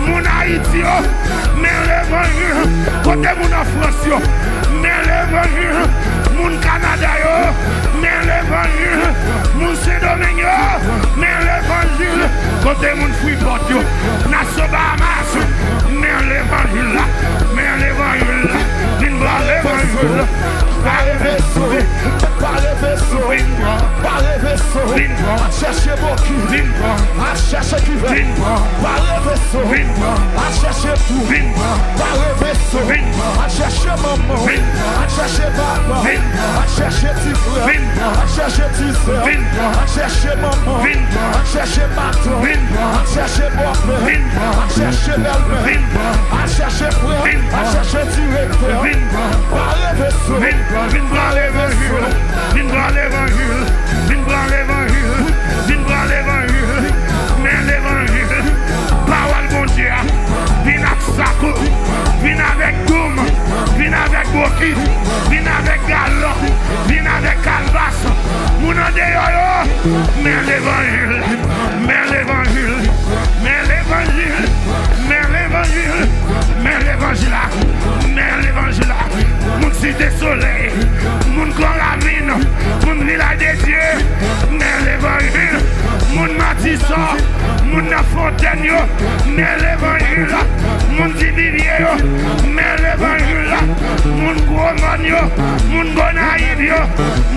mon Haïti, mais l'évangile, côté mon France, mais l'évangile, mon Canada, mais l'évangile, mon Saint-Domingue, mais l'évangile, côté mon Freeport, Nassau Bahamas, mais l'évangile, mais l'évangile, l'évangile, par les vaisseaux, par les vaisseaux, par les vaisseaux, à chercher beaucoup, à chercher qui veut, par les vaisseaux, à chercher tout, par les vaisseaux, à chercher maman, à chercher papa, à chercher petit frère, à chercher petit soeur, à chercher maman, à chercher patron, à chercher beau-père, à chercher belle-mère, à chercher frère, à chercher directeur, par les vaisseaux, vin prendre l'évangile, vin prendre l'évangile, vin prendre l'évangile, vin prendre l'évangile, mais l'évangile, parole mon Dieu, vin avec saco, vin avec goum, vin avec boki, vin avec galon, vin avec calvasse, mon adéoyo, mais l'évangile, mais l'évangile, mais l'évangile, mais l'évangile, mais l'évangile, mais l'évangile, mon cité soleil, mon grand ravine, mon village de Dieu, mais l'évangile, mon matisson, mon fontaine, mais l'évangile, mon divivier, mais l'évangile, mon gros manio, mon gonaïdio,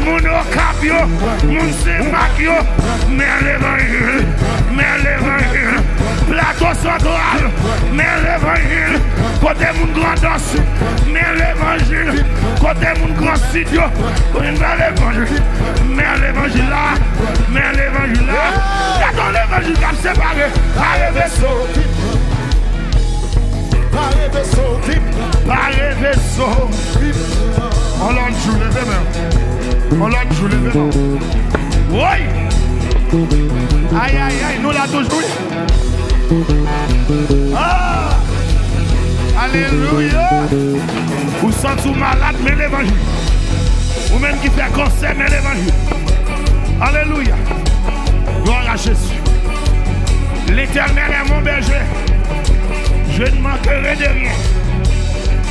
mon ocapio, mon sémacio, mais l'évangile, plateau central, mais l'évangile, côté mon grand danse, mais l'évangile, côté mon grand studio, mais l'évangile, mais l'évangile là, mais l'évangile là, gardons l'évangile comme séparé, par les vaisseaux, par les vaisseaux, par les vaisseaux, on l'a joué les mains, on l'a joué les mains, oui, aïe aïe aïe, nous l'a toujours, ah, alléluia, vous sentez malade, mais l'évangile, ou même qui fait concert, mais l'évangile, alléluia, gloire à Jésus, l'Éternel est mon berger, je ne manquerai de rien.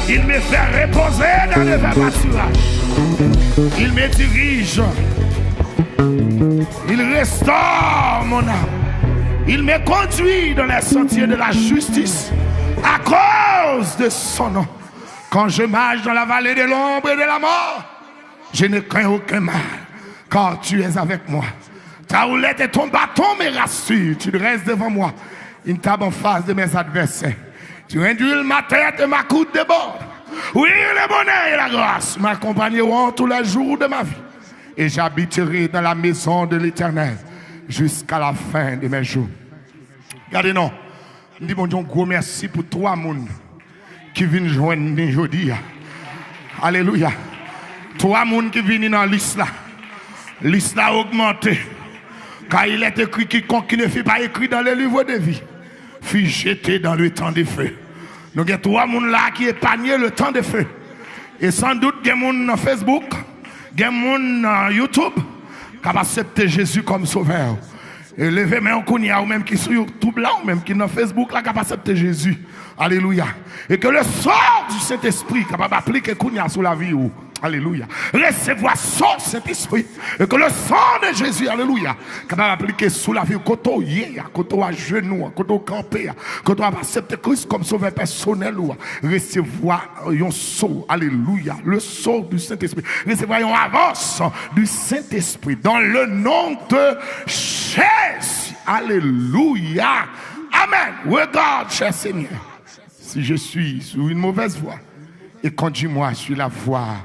Il me fait reposer dans le verts pâturages. Il me dirige. Il restaure mon âme. Il me conduit dans les sentiers de la justice à cause de son nom. Quand je marche dans la vallée de l'ombre et de la mort, je ne crains aucun mal, car tu es avec moi. Ta houlette et ton bâton me rassurent. Tu restes devant moi. Une table en face de mes adversaires. Tu induis ma tête et ma coude déborde. Oui, le bonheur et la grâce m'accompagneront tous les jours de ma vie. Et j'habiterai dans la maison de l'Éternel jusqu'à la fin de mes jours. Regardez-nous. Je dis bon Dieu, gros merci pour 3 personnes qui viennent joindre aujourd'hui. Alléluia. 3 personnes qui viennent dans la liste là. La liste a augmenté. Car il est écrit quiconque qui ne fait pas écrit dans le livre de vie fut jeté dans le temps de feu. Nous avons 3 personnes là qui épargnent le temps de feu. Et sans doute, il y a des gens sur Facebook, il y a des gens sur YouTube qui ont accepté Jésus comme sauveur. Et levez main ou même qui sont sur YouTube là, ou même qui sont sur Facebook là, qui ont accepté Jésus. Alléluia. Et que le sort du Saint-Esprit capable d'appliquer Kounia sur la vie. alléluia, recevoir son Saint-Esprit, et que le sang de Jésus, alléluia, capable d'appliquer sous la vie, quand on y est, quand on à genoux, quand on campé, quand on a accepté Christ comme sauveur personnel, recevoir un saut, alléluia, le saut du Saint-Esprit, recevoir une avance du Saint-Esprit, dans le nom de Jésus, alléluia, amen. Regarde, cher Seigneur, si je suis sur une mauvaise voie, et conduis-moi sur la voie.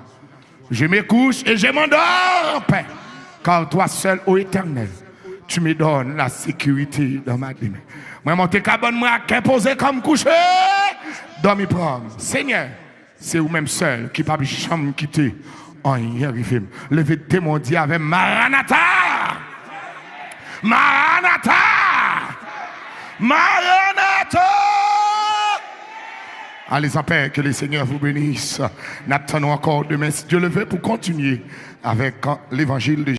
Je me couche et je m'endors en paix. Car toi seul, ô Éternel, tu me donnes la sécurité dans ma demeure. Moi, mon cabane, moi, qu'est posé comme couché, dans mes prendre. Seigneur, c'est vous-même seul qui ne peut jamais quitter. On y arrive. Levez mon Dieu avec Maranatha. Maranatha. Maranatha. Allez en paix, que le Seigneur vous bénisse. N'attendons encore demain, si Dieu le veut, pour continuer avec l'évangile de Jésus.